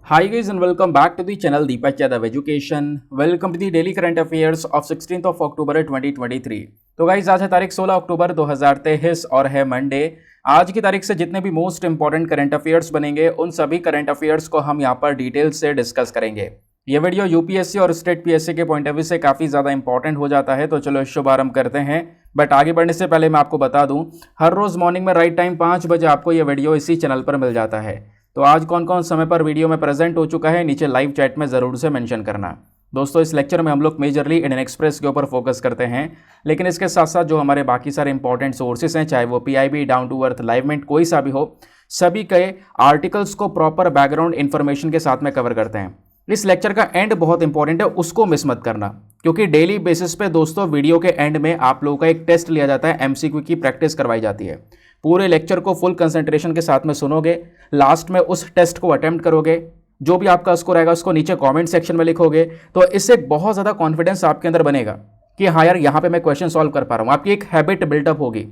Hi guys and welcome back to the channel Deepak Yadav Education. Welcome to the daily current affairs of 16th of October 2023. तो guys आज है तारीख 16 अक्टूबर 2023 और है Monday. आज की तारीख से जितने भी मोस्ट इंपॉर्टेंट करंट अफेयर्स बनेंगे उन सभी करंट अफेयर्स को हम यहाँ पर डिटेल से डिस्कस करेंगे। ये वीडियो यूपीएससी और स्टेट पीएससी के पॉइंट ऑफ व्यू से काफ़ी ज़्यादा इंपॉर्टेंट हो जाता है, तो चलो शुभारंभ करते हैं। बट आगे बढ़ने से पहले मैं आपको बता दूं, हर रोज़ मॉर्निंग में राइट टाइम 5 बजे आपको ये वीडियो इसी चैनल पर मिल जाता है। तो आज कौन कौन समय पर वीडियो में प्रेजेंट हो चुका है नीचे लाइव चैट में ज़रूर से मेंशन करना। दोस्तों इस लेक्चर में हम लोग मेजरली इंडियन एक्सप्रेस के ऊपर फोकस करते हैं, लेकिन इसके साथ साथ जो हमारे बाकी सारे इंपॉर्टेंट सोर्सेज हैं, चाहे वो PIB, down to earth, live minute, कोई सा भी हो, सभी के आर्टिकल्स को प्रॉपर बैकग्राउंड इन्फॉर्मेशन के साथ में कवर करते हैं। इस लेक्चर का एंड बहुत इंपॉर्टेंट है, उसको मिस मत करना, क्योंकि डेली बेसिस पे दोस्तों वीडियो के एंड में आप लोगों का एक टेस्ट लिया जाता है, एमसीक्यू की प्रैक्टिस करवाई जाती है। पूरे लेक्चर को फुल कंसंट्रेशन के साथ में सुनोगे, लास्ट में उस टेस्ट को अटेम्प्ट करोगे, जो भी आपका स्कोर आएगा उसको नीचे कमेंट सेक्शन में लिखोगे, तो इससे बहुत ज़्यादा कॉन्फिडेंस आपके अंदर बनेगा कि हाँ यार यहाँ पे मैं क्वेश्चन सॉल्व कर पा रहा हूँ। आपकी एक हैबिट बिल्टअप होगी,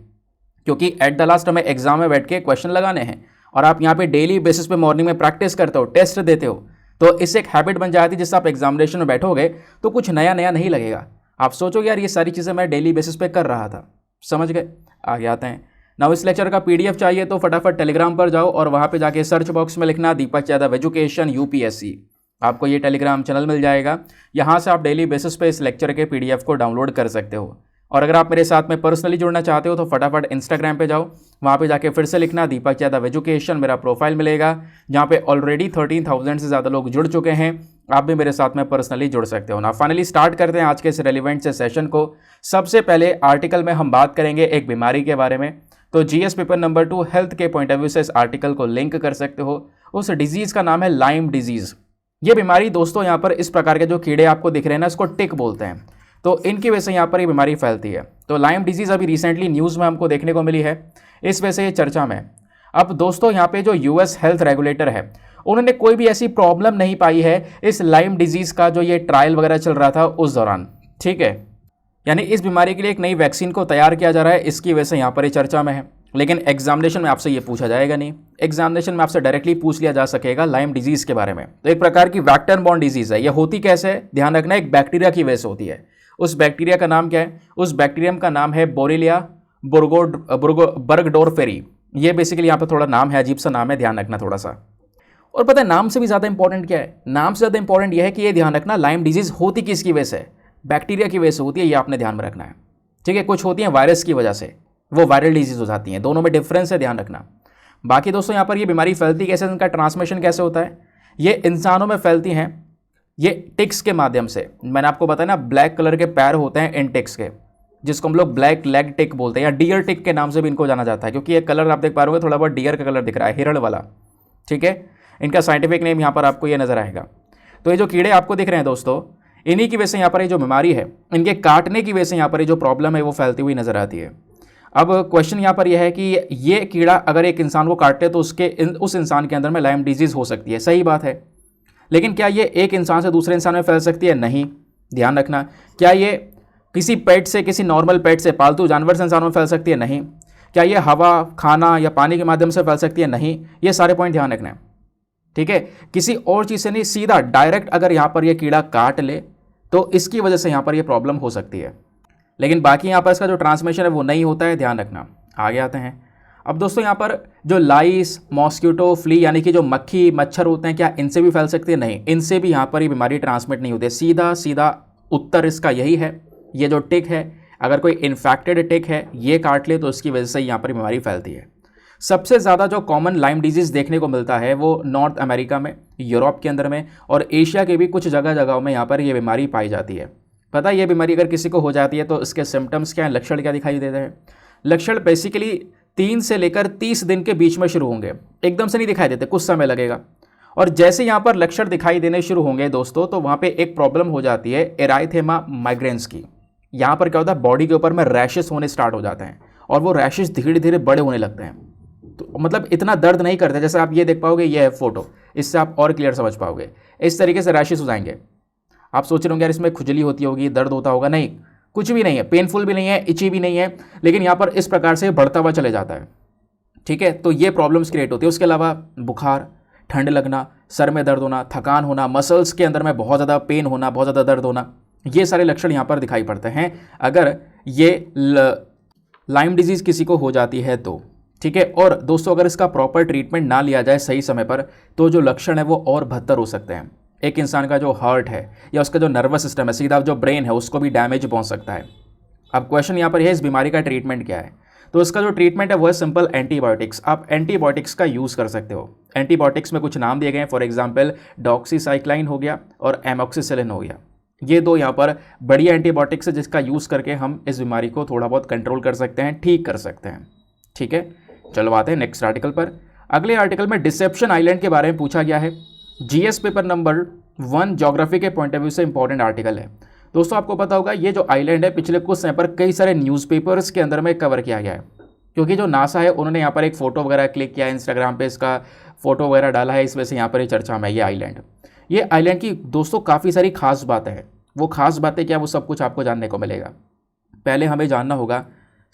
क्योंकि एट द लास्ट हमें एग्जाम में बैठ के क्वेश्चन लगाने हैं और आप यहाँ पे डेली बेसिस पे मॉर्निंग में प्रैक्टिस करते हो, टेस्ट देते हो, तो इससे एक हैबिट बन जाती है जिससे आप एग्जामिनेशन में बैठोगे तो कुछ नया नया नहीं लगेगा। आप सोचोगे यार ये सारी चीज़ें मैं डेली बेसिस पे कर रहा था। समझ गए? आगे आते हैं। नाउ इस लेक्चर का पीडीएफ चाहिए तो फटाफट टेलीग्राम पर जाओ और वहाँ पे जाके सर्च बॉक्स में लिखना दीपक यादव एजुकेशन यूपीएससी, आपको ये टेलीग्राम चैनल मिल जाएगा। यहाँ से आप डेली बेसिस पे इस लेक्चर के पीडीएफ को डाउनलोड कर सकते हो। और अगर आप मेरे साथ में पर्सनली जुड़ना चाहते हो तो फटाफट इंस्टाग्राम पे जाओ, वहाँ पे जाके फिर से लिखना दीपक यादव एजुकेशन, मेरा प्रोफाइल मिलेगा जहाँ पे ऑलरेडी 13,000 से ज़्यादा लोग जुड़ चुके हैं। आप भी मेरे साथ में पर्सनली जुड़ सकते हो ना। फाइनली स्टार्ट करते हैं आज के इस रेलिवेंट से सेशन को। सबसे पहले आर्टिकल में हम बात करेंगे एक बीमारी के बारे में, तो जीएस पेपर नंबर 2 हेल्थ के पॉइंट ऑफ व्यू से इस आर्टिकल को लिंक कर सकते हो। उस डिजीज़ का नाम है लाइम डिजीज़। ये बीमारी दोस्तों यहाँ पर इस प्रकार के जो कीड़े आपको दिख रहे हैं ना, इसको टिक बोलते हैं, तो इनकी वजह से यहाँ पर ये बीमारी फैलती है। तो लाइम डिजीज़ अभी रिसेंटली न्यूज़ में हमको देखने को मिली है, इस वजह से ये चर्चा में। अब दोस्तों यहाँ पे जो यूएस हेल्थ रेगुलेटर है, उन्होंने कोई भी ऐसी प्रॉब्लम नहीं पाई है इस लाइम डिजीज़ का जो ये ट्रायल वगैरह चल रहा था उस दौरान। ठीक है, यानी इस बीमारी के लिए एक नई वैक्सीन को तैयार किया जा रहा है, इसकी वजह से यहाँ पर ये चर्चा में है। लेकिन एग्जामिनेशन में आपसे ये पूछा जाएगा नहीं, एग्जामिनेशन में आपसे डायरेक्टली पूछ लिया जा सकेगा लाइम डिजीज़ के बारे में। तो एक प्रकार की वेक्टर बॉर्न डिजीज़ है। ये होती कैसे है, ध्यान रखना, एक बैक्टीरिया की वजह से होती है। उस बैक्टीरिया का नाम क्या है? उस बैक्टीरियम का नाम है बोरेलिया बर्गडोरफेरी। ये बेसिकली यहाँ पर थोड़ा नाम है, अजीब सा नाम है, ध्यान रखना थोड़ा सा। और पता है नाम से भी ज़्यादा इंपॉर्टेंट क्या है? नाम से ज़्यादा इंपॉर्टेंट यह है कि ये ध्यान रखना लाइम डिजीज़ होती किसकी वजह से? बैक्टीरिया की वजह से होती है, ये आपने ध्यान में रखना है। ठीक है, कुछ होती हैं वायरस की वजह से, वो वायरल डिजीज़ हो जाती हैं, दोनों में डिफरेंस है, ध्यान रखना। बाकी दोस्तों यहाँ पर ये बीमारी फैलती कैसे, इनका ट्रांसमिशन कैसे होता है? ये इंसानों में फैलती हैं, ये टिक्स के माध्यम से। मैंने आपको बताया ना, ब्लैक कलर के पैर होते हैं इन टिक्स के, जिसको हम लोग ब्लैक लेग टिक बोलते हैं या डियर टिक के नाम से भी इनको जाना जाता है, क्योंकि ये कलर आप देख पा रहे होंगे थोड़ा बहुत डियर का कलर दिख रहा है, हिरण वाला। ठीक है, इनका साइंटिफिक नेम यहाँ पर आपको ये नज़र आएगा। तो ये जो कीड़े आपको दिख रहे हैं दोस्तों, इन्हीं की वजह से यहाँ पर ये जो बीमारी है, इनके काटने की वजह से यहाँ पर ये जो प्रॉब्लम है वो फैलती हुई नजर आती है। अब क्वेश्चन यहाँ पर यह है कि ये कीड़ा अगर एक इंसान को काटे तो उस इंसान के अंदर में लाइम डिजीज़ हो सकती है, सही बात है। लेकिन क्या ये एक इंसान से दूसरे इंसान में फैल सकती है? नहीं, ध्यान रखना। क्या ये किसी पेट से, किसी नॉर्मल पेट से, पालतू जानवर से इंसान में फैल सकती है? नहीं। क्या ये हवा, खाना या पानी के माध्यम से फैल सकती है? नहीं। ये सारे पॉइंट ध्यान रखना है। ठीक है, किसी और चीज़ से नहीं, सीधा डायरेक्ट अगर यहाँ पर यह कीड़ा काट ले तो इसकी वजह से यहाँ पर यह प्रॉब्लम हो सकती है। लेकिन बाकी यहाँ पर इसका जो ट्रांसमिशन है वो नहीं होता है, ध्यान रखना। आगे आते हैं। अब दोस्तों यहाँ पर जो लाइस, मॉस्किटो, फ्ली यानी कि जो मक्खी, मच्छर होते हैं, क्या इनसे भी फैल सकती है? नहीं, इनसे भी यहाँ पर ये बीमारी ट्रांसमिट नहीं होती है। सीधा सीधा उत्तर इसका यही है। ये जो टिक है, अगर कोई इन्फेक्टेड टिक है, ये काट ले तो इसकी वजह से यहाँ पर बीमारी फैलती है। सबसे ज़्यादा जो कॉमन लाइम डिजीज़ देखने को मिलता है वो नॉर्थ अमेरिका में, यूरोप के अंदर में और एशिया के भी कुछ जगहों में यहाँ पर ये बीमारी पाई जाती है। पता है ये बीमारी अगर किसी को हो जाती है तो इसके सिम्टम्स क्या हैं, लक्षण क्या दिखाई देते हैं? लक्षण बेसिकली 3 से लेकर 30 दिन के बीच में शुरू होंगे, एकदम से नहीं दिखाई देते, कुछ समय लगेगा। और जैसे यहाँ पर लक्षण दिखाई देने शुरू होंगे दोस्तों, तो वहाँ पे एक प्रॉब्लम हो जाती है एराइथेमा माइग्रेंस की। यहाँ पर क्या होता है, बॉडी के ऊपर में रैशेस होने स्टार्ट हो जाते हैं और वो रैशेस धीरे धीरे बड़े होने लगते हैं। तो मतलब इतना दर्द नहीं करते, जैसे आप ये देख पाओगे, ये है फोटो, इससे आप और क्लियर समझ पाओगे। इस तरीके से रैशेस हो जाएंगे। आप सोच रहे होंगे यार इसमें खुजली होती होगी, दर्द होता होगा, नहीं, कुछ भी नहीं है, पेनफुल भी नहीं है, इची भी नहीं है, लेकिन यहाँ पर इस प्रकार से बढ़ता हुआ चले जाता है। ठीक है, तो ये प्रॉब्लम्स क्रिएट होती है। उसके अलावा बुखार, ठंड लगना, सर में दर्द होना, थकान होना, मसल्स के अंदर में बहुत ज़्यादा पेन होना, बहुत ज़्यादा दर्द होना, ये सारे लक्षण यहाँ पर दिखाई पड़ते हैं अगर ये लाइम डिजीज़ किसी को हो जाती है तो। ठीक है। और दोस्तों अगर इसका प्रॉपर ट्रीटमेंट ना लिया जाए सही समय पर तो जो लक्षण है वो और बदतर हो सकते हैं। एक इंसान का जो हार्ट है या उसका जो नर्वस सिस्टम है, सीधा जो ब्रेन है, उसको भी डैमेज पहुंच सकता है। अब क्वेश्चन यहाँ पर है इस बीमारी का ट्रीटमेंट क्या है। तो इसका जो ट्रीटमेंट है वो है सिंपल एंटीबायोटिक्स। आप एंटीबायोटिक्स का यूज़ कर सकते हो। एंटीबायोटिक्स में कुछ नाम दिए गए हैं, फॉर एग्जांपल डॉक्सीसाइक्लाइन हो गया और एमोक्सिसिलिन हो गया। ये दो यहाँ पर बढ़िया एंटीबायोटिक्स है जिसका यूज़ करके हम इस बीमारी को थोड़ा बहुत कंट्रोल कर सकते हैं, ठीक कर सकते हैं। ठीक है, चलो आते हैं नेक्स्ट आर्टिकल पर। अगले आर्टिकल में डिसेप्शन आइलैंड के बारे में पूछा गया है। जीएस पेपर नंबर 1 ज्योग्राफी के पॉइंट ऑफ व्यू से इंपॉर्टेंट आर्टिकल है। दोस्तों आपको पता होगा ये जो आइलैंड है पिछले कुछ समय पर कई सारे न्यूज़पेपर्स के अंदर में कवर किया गया है, क्योंकि जो नासा है उन्होंने यहाँ पर एक फ़ोटो वगैरह क्लिक किया, इंस्टाग्राम पे इसका फ़ोटो वगैरह डाला है, इस वजह से यहाँ पर ये चर्चा में ये आइलैंड। ये आइलैंड की दोस्तों काफ़ी सारी खास बातें हैं। वो खास बातें क्या, वो सब कुछ आपको जानने को मिलेगा। पहले हमें जानना होगा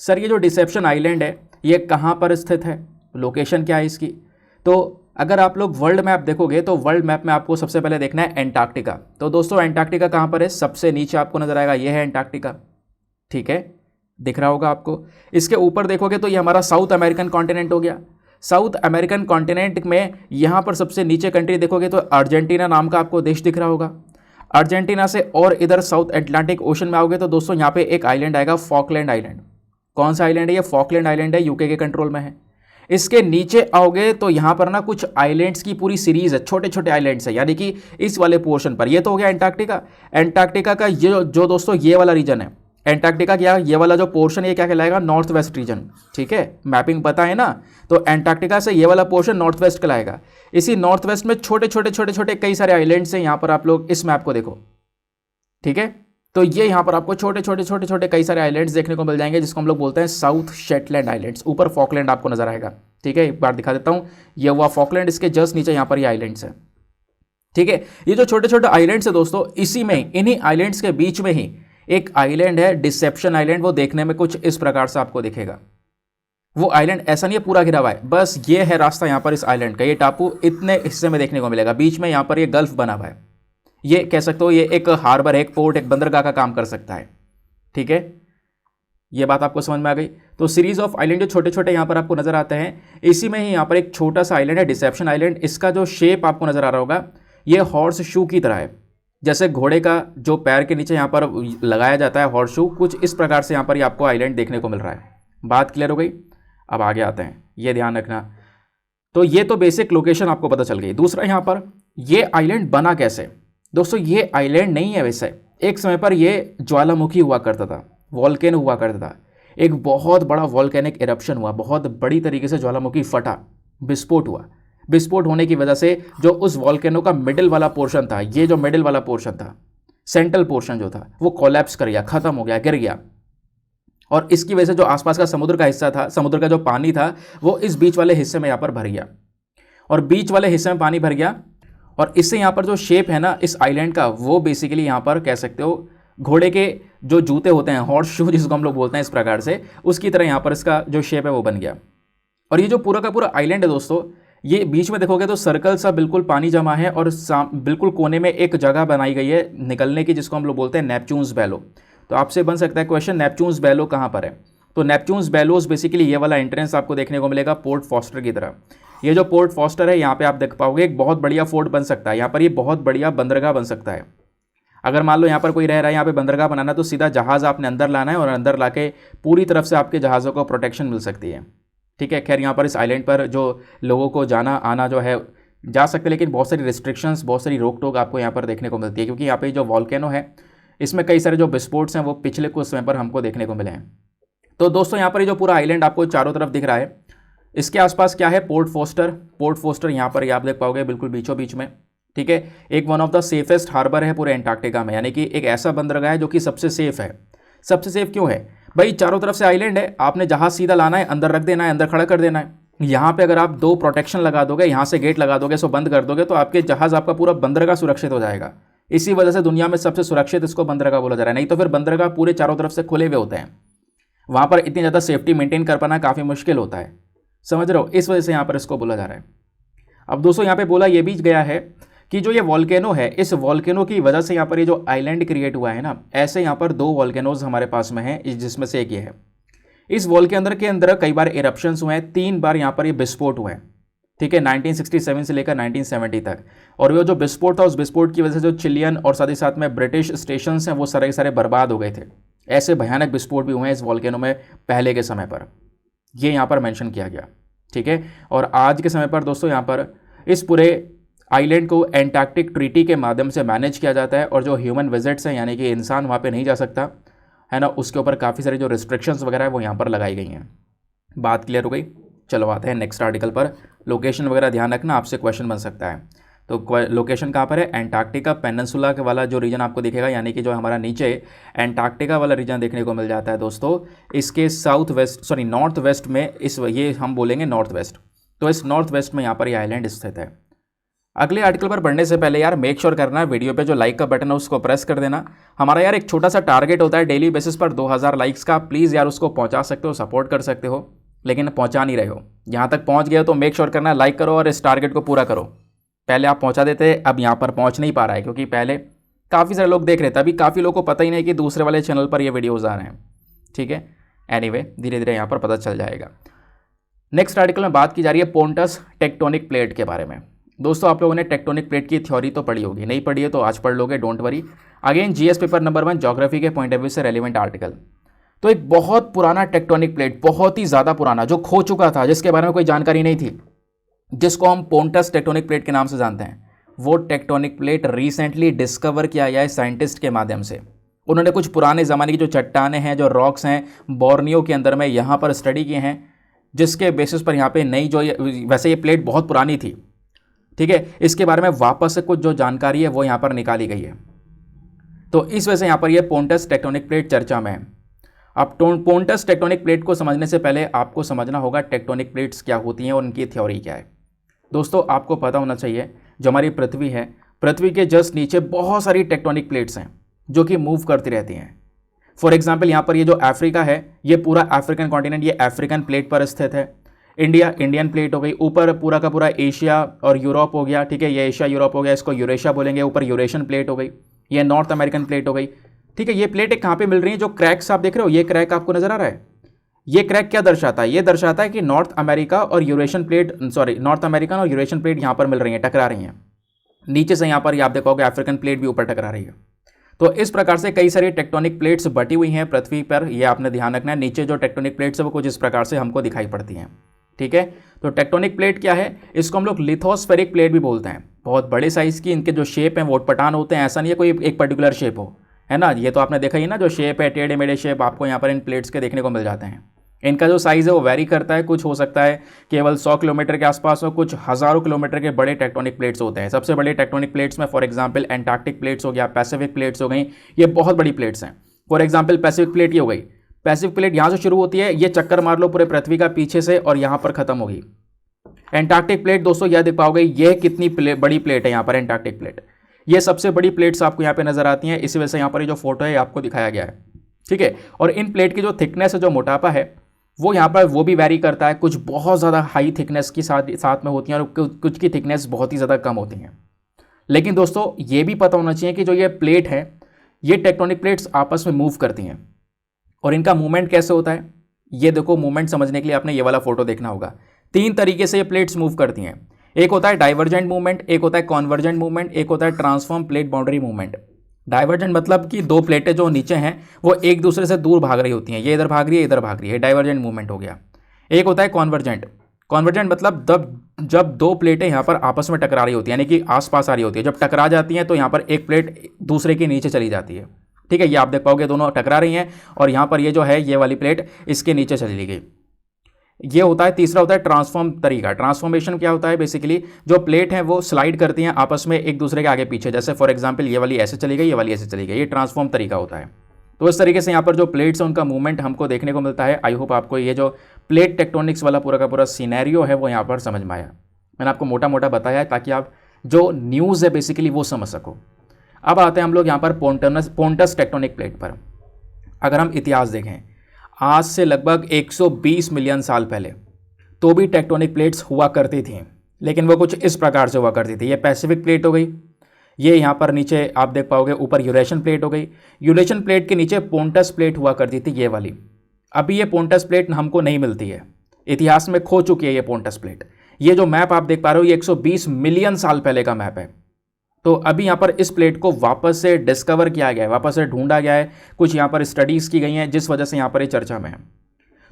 सर ये जो डिसेप्शन आइलैंड है ये कहाँ पर स्थित है, लोकेशन क्या है इसकी। तो अगर आप लोग वर्ल्ड मैप देखोगे तो वर्ल्ड मैप में आपको सबसे पहले देखना है एंटार्क्टिका। तो दोस्तों एंटार्क्टिका कहाँ पर है, सबसे नीचे आपको नजर आएगा, ये है एंटार्क्टिका। ठीक है, दिख रहा होगा आपको। इसके ऊपर देखोगे तो ये हमारा साउथ अमेरिकन कॉन्टिनेंट हो गया। साउथ अमेरिकन कॉन्टिनेंट में यहाँ पर सबसे नीचे कंट्री देखोगे तो अर्जेंटीना नाम का आपको देश दिख रहा होगा। अर्जेंटीना से और इधर साउथ अटलांटिक ओशन में आओगे तो दोस्तों यहाँ पे एक आइलैंड आएगा, फॉकलैंड आइलैंड। कौन सा आइलैंड है ये, फॉकलैंड आइलैंड है, यूके के कंट्रोल में है। इसके नीचे आओगे तो यहाँ पर ना कुछ आइलैंड्स की पूरी सीरीज है, छोटे छोटे आइलैंड्स है, यानी कि इस वाले पोर्शन पर। ये तो हो गया एंटार्क्टिका। एंटार्क्टिका का ये जो दोस्तों ये वाला रीजन है एंटार्क्टिका क्या, ये वाला जो पोर्शन है ये क्या कहलाएगा, नॉर्थ वेस्ट रीजन। ठीक है, मैपिंग पता है ना, तो एंटार्क्टिका से ये वाला पोर्शन नॉर्थ वेस्ट कहलाएगा। इसी नॉर्थ वेस्ट में छोटे छोटे कई सारे आइलैंड्स हैं। यहाँ पर आप लोग इस मैप को देखो। ठीक है, तो ये यहाँ पर आपको छोटे छोटे कई सारे आइलैंड्स देखने को मिल जाएंगे, जिसको हम लोग बोलते हैं साउथ शेटलैंड आइलैंड्स। ऊपर फॉकलैंड आपको नजर आएगा। ठीक है, एक बार दिखा देता हूँ, ये हुआ फॉकलैंड, इसके जस्ट नीचे यहाँ पर ये आइलैंड्स है। ठीक है, ये जो छोटे छोटे आइलैंड्स है दोस्तों, इसी में इन्हीं आइलैंड्स के बीच में ही एक आइलैंड है डिसेप्शन आइलैंड। वो देखने में कुछ इस प्रकार से आपको दिखेगा। वो आइलैंड ऐसा नहीं है पूरा घिरा हुआ है, बस ये है रास्ता यहाँ पर इस आइलैंड का। ये टापू इतने हिस्से में देखने को मिलेगा, बीच में यहाँ पर ये गल्फ बना हुआ है। ये कह सकते हो ये एक हार्बर, एक पोर्ट, एक बंदरगाह का काम कर सकता है। ठीक है, ये बात आपको समझ में आ गई। तो सीरीज ऑफ आइलैंड जो छोटे छोटे यहाँ पर आपको नजर आते हैं, इसी में ही यहाँ पर एक छोटा सा आइलैंड है डिसेप्शन आइलैंड। इसका जो शेप आपको नजर आ रहा होगा ये हॉर्स शू की तरह है, जैसे घोड़े का जो पैर के नीचे यहाँ पर लगाया जाता है हॉर्स शू, कुछ इस प्रकार से यहाँ पर आपको आइलैंड देखने को मिल रहा है। बात क्लियर हो गई। अब आगे आते हैं, ये ध्यान रखना। तो ये तो बेसिक लोकेशन आपको पता चल गई। दूसरा यहाँ पर ये आइलैंड बना कैसे। दोस्तों ये आइलैंड नहीं है वैसे, एक समय पर ये ज्वालामुखी हुआ करता था, वॉल्केनो हुआ करता था। एक बहुत बड़ा वॉल्केनिक इरप्शन हुआ, बहुत बड़ी तरीके से ज्वालामुखी फटा, विस्फोट हुआ। विस्फोट होने की वजह से जो उस वॉल्केनो का मिडिल वाला पोर्शन था, ये जो मिडिल वाला पोर्शन था, सेंट्रल पोर्शन जो था, वो कोलैप्स कर गया, खत्म हो गया, गिर गया। और इसकी वजह से जो आसपास का समुद्र का हिस्सा था, समुद्र का जो पानी था, वो इस बीच वाले हिस्से में यहाँ पर भर गया। और बीच वाले हिस्से में पानी भर गया और इससे यहाँ पर जो शेप है ना इस आइलैंड का, वो बेसिकली यहाँ पर कह सकते हो घोड़े के जो जूते होते हैं, हॉर्स शू जिसको हम लोग बोलते हैं इस प्रकार से, उसकी तरह यहाँ पर इसका जो शेप है वो बन गया। और ये जो पूरा का पूरा आइलैंड है दोस्तों, ये बीच में देखोगे तो सर्कल सा बिल्कुल पानी जमा है और बिल्कुल कोने में एक जगह बनाई गई है निकलने की, जिसको हम लोग बोलते हैं नेपच्यून्स बैलो। तो आपसे बन सकता है क्वेश्चन, नेपच्यून्स बैलो कहाँ पर है। तो नेपच्यून्स बैलोस बेसिकली ये वाला एंट्रेंस आपको देखने को मिलेगा पोर्ट फॉस्टर की तरह। ये जो पोर्ट फॉस्टर है यहाँ पे आप देख पाओगे एक बहुत बढ़िया फोर्ट बन सकता है, यहाँ पर ये बहुत बढ़िया बंदरगाह बन सकता है। अगर मान लो यहाँ पर कोई रह रहा है, यहाँ पे बंदरगाह बनाना, तो सीधा जहाज़ आपने अंदर लाना है और अंदर लाके पूरी तरफ से आपके जहाज़ों को प्रोटेक्शन मिल सकती है। ठीक है, खैर यहाँ पर इस आइलैंड पर जो लोगों को जाना आना जो है जा सकते हैं, लेकिन बहुत सारी रिस्ट्रिक्शंस, बहुत सारी रोक टोक आपको यहाँ पर देखने को मिलती है, क्योंकि यहाँ पे जो वॉल्केनो है इसमें कई सारे जो विस्फोट्स हैं वो पिछले कुछ समय पर हमको देखने को मिले हैं। तो दोस्तों यहाँ पर ये जो पूरा आइलैंड आपको चारों तरफ दिख रहा है, इसके आसपास क्या है, पोर्ट फोस्टर। पोर्ट फोस्टर यहाँ पर आप देख पाओगे बिल्कुल बीचों बीच में। ठीक है, एक one of the safest harbour है पूरे एंटार्क्टिका में, यानी कि एक ऐसा बंदरगाह है जो कि सबसे सेफ है। सबसे सेफ क्यों है भाई, चारों तरफ से आइलैंड है, आपने जहाज सीधा लाना है, अंदर रख देना है, अंदर खड़ा कर देना है। यहाँ पे अगर आप 2 प्रोटेक्शन लगा दोगे, यहाँ से गेट लगा दोगे, सो बंद कर दोगे, तो आपके जहाज, आपका पूरा बंदरगाह सुरक्षित हो जाएगा। इसी वजह से दुनिया में सबसे सुरक्षित इसको बंदरगाह बोला जा रहा है। नहीं तो फिर बंदरगाह पूरे चारों तरफ से खुले हुए होते हैं, वहाँ पर इतनी ज़्यादा सेफ्टी मेंटेन कर पाना काफ़ी मुश्किल होता है, समझ रहे हो, इस वजह से यहाँ पर इसको बोला जा रहा है। अब दोस्तों यहाँ पे बोला ये भी गया है कि जो ये वॉल्केनो है, इस वॉल्केनो की वजह से यहाँ पर ये जो आइलैंड क्रिएट हुआ है ना, ऐसे यहाँ पर 2 वॉल्केनोज हमारे पास में हैं, जिसमें से एक ये है। इस वॉल्केनो के अंदर कई बार इरप्शंस हुए हैं, 3 बार यहाँ पर ये विस्फोट हुए हैं, ठीक है, 1967 से लेकर 1970 तक। और वो जो विस्फोट था, उस विस्फोट की वजह से जो चिलियन और साथ ही साथ में ब्रिटिश स्टेशन हैं वो सारे सारे बर्बाद हो गए थे। ऐसे भयानक विस्फोट भी हुए हैं इस वॉल्केनो में पहले के समय पर, ये यहाँ पर मेंशन किया गया, ठीक है। और आज के समय पर दोस्तों यहाँ पर इस पूरे आइलैंड को एंटार्क्टिक ट्रीटी के माध्यम से मैनेज किया जाता है, और जो ह्यूमन विजिट्स हैं यानी कि इंसान वहाँ पे नहीं जा सकता है ना, उसके ऊपर काफ़ी सारी जो रिस्ट्रिक्शंस वगैरह है वो यहाँ पर लगाई गई हैं। बात क्लियर हो गई। चलो आते हैं नेक्स्ट आर्टिकल पर। लोकेशन वगैरह ध्यान रखना, आपसे क्वेश्चन बन सकता है। तो लोकेशन कहाँ पर है? एंटार्क्टिका पेनिनसुला के वाला जो रीजन आपको दिखेगा, यानी कि जो हमारा नीचे एंटार्क्टिका वाला रीजन देखने को मिल जाता है दोस्तों, इसके नॉर्थ वेस्ट में, ये हम बोलेंगे नॉर्थ वेस्ट। तो इस नॉर्थ वेस्ट में यहाँ पर ये आइलैंड स्थित है। अगले आर्टिकल पर बढ़ने से पहले यार मेक श्योर करना वीडियो पे जो लाइक का बटन है उसको प्रेस कर देना। हमारा यार एक छोटा सा टारगेट होता है डेली बेसिस पर 2000 लाइक्स का, प्लीज़ यार उसको पहुंचा सकते हो, सपोर्ट कर सकते हो, लेकिन पहुंचा नहीं रहे हो। यहाँ तक पहुंच गए हो तो मेक श्योर करना लाइक करो और इस टारगेट को पूरा करो। पहले आप पहुँचा देते, अब यहाँ पर पहुँच नहीं पा रहा है क्योंकि पहले काफ़ी सारे लोग देख रहे थे, अभी काफ़ी लोगों को पता ही नहीं कि दूसरे वाले चैनल पर ये वीडियोज़ आ रहे हैं, ठीक है। एनीवे धीरे धीरे यहाँ पर पता चल जाएगा। नेक्स्ट आर्टिकल में बात की जा रही है पोंटस टेक्टोनिक प्लेट के बारे में। दोस्तों आप लोगों ने टेक्टोनिक प्लेट की थ्योरी तो पढ़ी होगी, नहीं पढ़ी है तो आज पढ़ लोगे, don't worry. Again GS paper number 1 geography के पॉइंट ऑफ व्यू से रेलिवेंट आर्टिकल। तो एक बहुत पुराना टेक्टोनिक प्लेट, बहुत ही ज़्यादा पुराना, जो खो चुका था, जिसके बारे में कोई जानकारी नहीं थी, जिसको हम पोंटस टेक्टोनिक प्लेट के नाम से जानते हैं, वो टेक्टोनिक प्लेट रिसेंटली डिस्कवर किया गया है साइंटिस्ट के माध्यम से। उन्होंने कुछ पुराने ज़माने की जो चट्टानें हैं, जो रॉक्स हैं बोर्नियो के अंदर में, यहाँ पर स्टडी किए हैं, जिसके बेसिस पर यहाँ पे नई जो वैसे ये प्लेट बहुत पुरानी थी, ठीक है, इसके बारे में वापस से कुछ जो जानकारी है वो यहाँ पर निकाली गई है। तो इस वजह से यहाँ पर ये पोंटस टेक्टोनिक प्लेट चर्चा में है। अब पोंटस टेक्टोनिक प्लेट को समझने से पहले आपको समझना होगा टेक्टोनिक प्लेट्स क्या होती हैं और उनकी थ्योरी क्या है। दोस्तों आपको पता होना चाहिए, जो हमारी पृथ्वी है, पृथ्वी के जस्ट नीचे बहुत सारी टेक्टोनिक प्लेट्स हैं जो कि मूव करती रहती हैं। फॉर एग्जाम्पल यहाँ पर ये जो अफ्रीका है, ये पूरा अफ्रीकन कॉन्टिनेंट, ये अफ्रीकन प्लेट पर स्थित है। इंडिया इंडियन प्लेट हो गई, ऊपर पूरा का पूरा एशिया और यूरोप हो गया, ठीक है, ये एशिया यूरोप हो गया, इसको यूरेशिया बोलेंगे। ऊपर यूरेशियन प्लेट हो गई, ये नॉर्थ अमेरिकन प्लेट हो गई, ठीक है। ये प्लेट कहाँ पे मिल रही है? जो क्रैक्स आप देख रहे हो, ये क्रैक आपको नजर आ रहा है, ये क्रैक क्या दर्शाता है? ये दर्शाता है कि नॉर्थ अमेरिकन और यूरेशियन प्लेट यहाँ पर मिल रही है, टकरा रही हैं। नीचे से यहाँ पर आप देखोगे अफ्रीकन प्लेट भी ऊपर टकरा रही है। तो इस प्रकार से कई सारी टेक्टोनिक प्लेट्स बटी हुई हैं पृथ्वी पर, ये आपने ध्यान रखना है। नीचे जो टेक्टोनिक प्लेट्स है वो कुछ इस प्रकार से हमको दिखाई पड़ती हैं, ठीक है। तो टेक्टोनिक प्लेट क्या है? इसको हम लोग लिथोस्फेरिक प्लेट भी बोलते हैं। बहुत बड़े साइज़ की इनके जो शेप हैं वो उटपटांग होते हैं, ऐसा नहीं है कोई एक पर्टिकुलर शेप हो, है ना। ये तो आपने देखा ही ना, जो शेप है टेढ़े मेढ़े शेप आपको यहाँ पर इन प्लेट्स के देखने को मिल जाते हैं। इनका जो साइज़ है वो वेरी करता है, कुछ हो सकता है केवल 100 किलोमीटर के आसपास हो, कुछ हज़ारों किलोमीटर के बड़े टेक्टोनिक प्लेट्स होते हैं। सबसे बड़े टेक्टोनिक प्लेट्स में फॉर एग्जांपल एंटार्क्टिक प्लेट्स हो गया, पैसिफिक प्लेट्स हो गई, ये बहुत बड़ी प्लेट्स हैं। फॉर एग्जांपल पैसिफिक प्लेट ये हो गई, पैसिफिक प्लेट यहाँ से शुरू होती है, ये चक्कर मार लो पूरे पृथ्वी का पीछे से और यहाँ पर खत्म होगी। एंटार्क्टिक प्लेट दोस्तों यह देख पाओगे, ये कितनी बड़ी प्लेट है यहाँ पर एंटार्क्टिक प्लेट, ये सबसे बड़ी प्लेट्स आपको यहाँ पे नजर आती हैं। इसी वजह से यहाँ पर जो फोटो है आपको दिखाया गया है, ठीक है। और इन प्लेट की जो थिकनेस है, जो मोटापा है, वो यहाँ पर वो भी वैरी करता है। कुछ बहुत ज़्यादा हाई थिकनेस की साथ में होती हैं और कुछ की थिकनेस बहुत ही ज़्यादा कम होती हैं। लेकिन दोस्तों ये भी पता होना चाहिए कि जो ये प्लेट है, ये टेक्टोनिक प्लेट्स आपस में मूव करती हैं। और इनका मूवमेंट कैसे होता है, ये देखो, मूवमेंट समझने के लिए आपने ये वाला फोटो देखना होगा। 3 तरीके से ये प्लेट्स मूव करती हैं। एक होता है डाइवर्जेंट मूवमेंट, एक होता है कॉन्वर्जेंट मूवमेंट, एक होता है transform plate boundary movement. Divergent मतलब कि 2 प्लेटें जो नीचे हैं वो एक दूसरे से दूर भाग रही होती हैं, ये इधर भाग रही है, इधर भाग रही है, डाइवर्जेंट मूवमेंट हो गया। एक होता है कॉन्वर्जेंट। कॉन्वर्जेंट मतलब जब 2 प्लेटें यहाँ पर आपस में टकरा रही होती हैं, यानी कि आसपास आ रही होती है। जब टकरा जाती हैं तो यहाँ पर एक प्लेट दूसरे के नीचे चली जाती है, ठीक है। ये आप देख पाओगे दोनों टकरा रही हैं और यहाँ पर ये जो है ये वाली प्लेट इसके नीचे चली गई। ये होता है। तीसरा होता है ट्रांसफॉर्म तरीका। ट्रांसफॉर्मेशन क्या होता है? बेसिकली जो प्लेट है वो स्लाइड करती हैं आपस में एक दूसरे के आगे पीछे, जैसे फॉर एग्जांपल ये वाली ऐसे चली गई, ये वाली ऐसे चली गई, ये ट्रांसफॉर्म तरीका होता है। तो इस तरीके से यहाँ पर जो प्लेट्स हैं उनका मूवमेंट हमको देखने को मिलता है। आई होप आपको ये जो प्लेट टेक्टोनिक्स वाला पूरा का पूरा सीनैरियो है वो यहाँ पर समझ में आया। मैंने आपको मोटा मोटा बताया है ताकि आप जो न्यूज़ है बेसिकली वो समझ सको। अब आते हैं हम लोग यहाँ पर पोंटस टेक्टोनिक प्लेट पर। अगर हम इतिहास देखें, आज से लगभग 120 मिलियन साल पहले तो भी टेक्टोनिक प्लेट्स हुआ करती थी। लेकिन वो कुछ इस प्रकार से हुआ करती थी। ये पैसिफिक प्लेट हो गई, ये यहाँ पर नीचे आप देख पाओगे ऊपर यूरेशियन प्लेट हो गई। यूरेशियन प्लेट के नीचे पोंटस प्लेट हुआ करती थी, ये वाली। अभी ये पोंटस प्लेट हमको नहीं मिलती है, इतिहास में खो चुकी है ये पोंटस प्लेट। ये जो मैप आप देख पा रहे हो ये 120 मिलियन साल पहले का मैप है। तो अभी यहाँ पर इस प्लेट को वापस से डिस्कवर किया गया है, वापस से ढूंढा गया है, कुछ यहाँ पर स्टडीज़ की गई हैं जिस वजह से यहाँ पर ये चर्चा में है।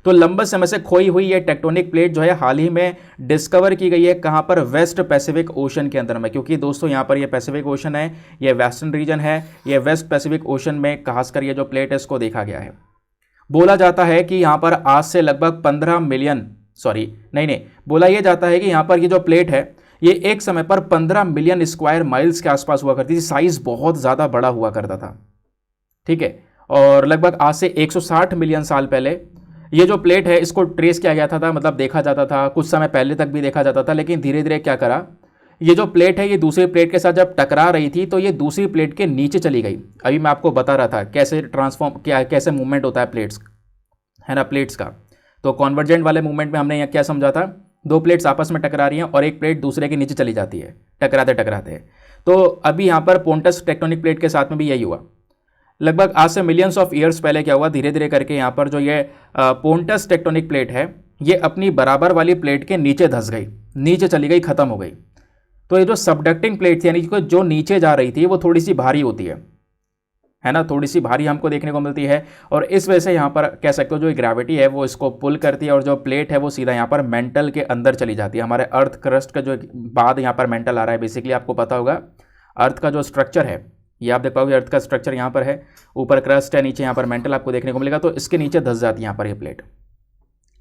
तो लंबे समय से खोई हुई ये टेक्टोनिक प्लेट जो है हाल ही में डिस्कवर की गई है। कहाँ पर? वेस्ट पैसिफिक ओशन के अंदर में, क्योंकि दोस्तों यहाँ पर ये पैसिफिक ओशन है, ये वेस्टर्न रीजन है, ये वेस्ट पैसिफिक ओशन में खासकर ये जो प्लेट है इसको देखा गया है। बोला जाता है कि यहाँ पर आज से लगभग 15 मिलियन बोला यह जाता है कि यहाँ पर ये जो प्लेट है ये एक समय पर 15 मिलियन स्क्वायर माइल्स के आसपास हुआ करती थी। साइज बहुत ज़्यादा बड़ा हुआ करता था, ठीक है। और लगभग आज से 160 मिलियन साल पहले ये जो प्लेट है इसको ट्रेस किया गया था, मतलब देखा जाता था, कुछ समय पहले तक भी देखा जाता था। लेकिन धीरे धीरे क्या करा, ये जो प्लेट है ये दूसरी प्लेट के साथ जब टकरा रही थी तो ये दूसरी प्लेट के नीचे चली गई। अभी मैं आपको बता रहा था कैसे कैसे मूवमेंट होता है प्लेट्स, है ना, प्लेट्स का। तो कॉन्वर्जेंट वाले मूवमेंट में हमने यहाँ क्या समझा था, दो प्लेट्स आपस में टकरा रही हैं और एक प्लेट दूसरे के नीचे चली जाती है टकराते टकराते। तो अभी यहाँ पर पोंटस टेक्टोनिक प्लेट के साथ में भी यही हुआ। लगभग आज से मिलियंस ऑफ ईयर्स पहले क्या हुआ, धीरे धीरे करके यहाँ पर जो ये पोंटस टेक्टोनिक प्लेट है ये अपनी बराबर वाली प्लेट के नीचे धंस गई, नीचे चली गई, खत्म हो गई। तो ये जो सबडक्टिंग प्लेट थी, यानी जो नीचे जा रही थी, वो थोड़ी सी भारी होती है ना, थोड़ी सी भारी हमको देखने को मिलती है। और इस वजह से यहाँ पर कह सकते हो जो ग्रेविटी है वो इसको पुल करती है और जो प्लेट है वो सीधा यहाँ पर मेंटल के अंदर चली जाती है। हमारे अर्थ क्रस्ट का जो बाद यहाँ पर मेंटल आ रहा है, बेसिकली आपको पता होगा अर्थ का जो स्ट्रक्चर है, ये आप देख पाओगे अर्थ का स्ट्रक्चर यहाँ पर है, ऊपर क्रस्ट है, नीचे यहाँ पर मेंटल आपको देखने को मिलेगा। तो इसके नीचे धंस जाती है यहाँ पर ये प्लेट,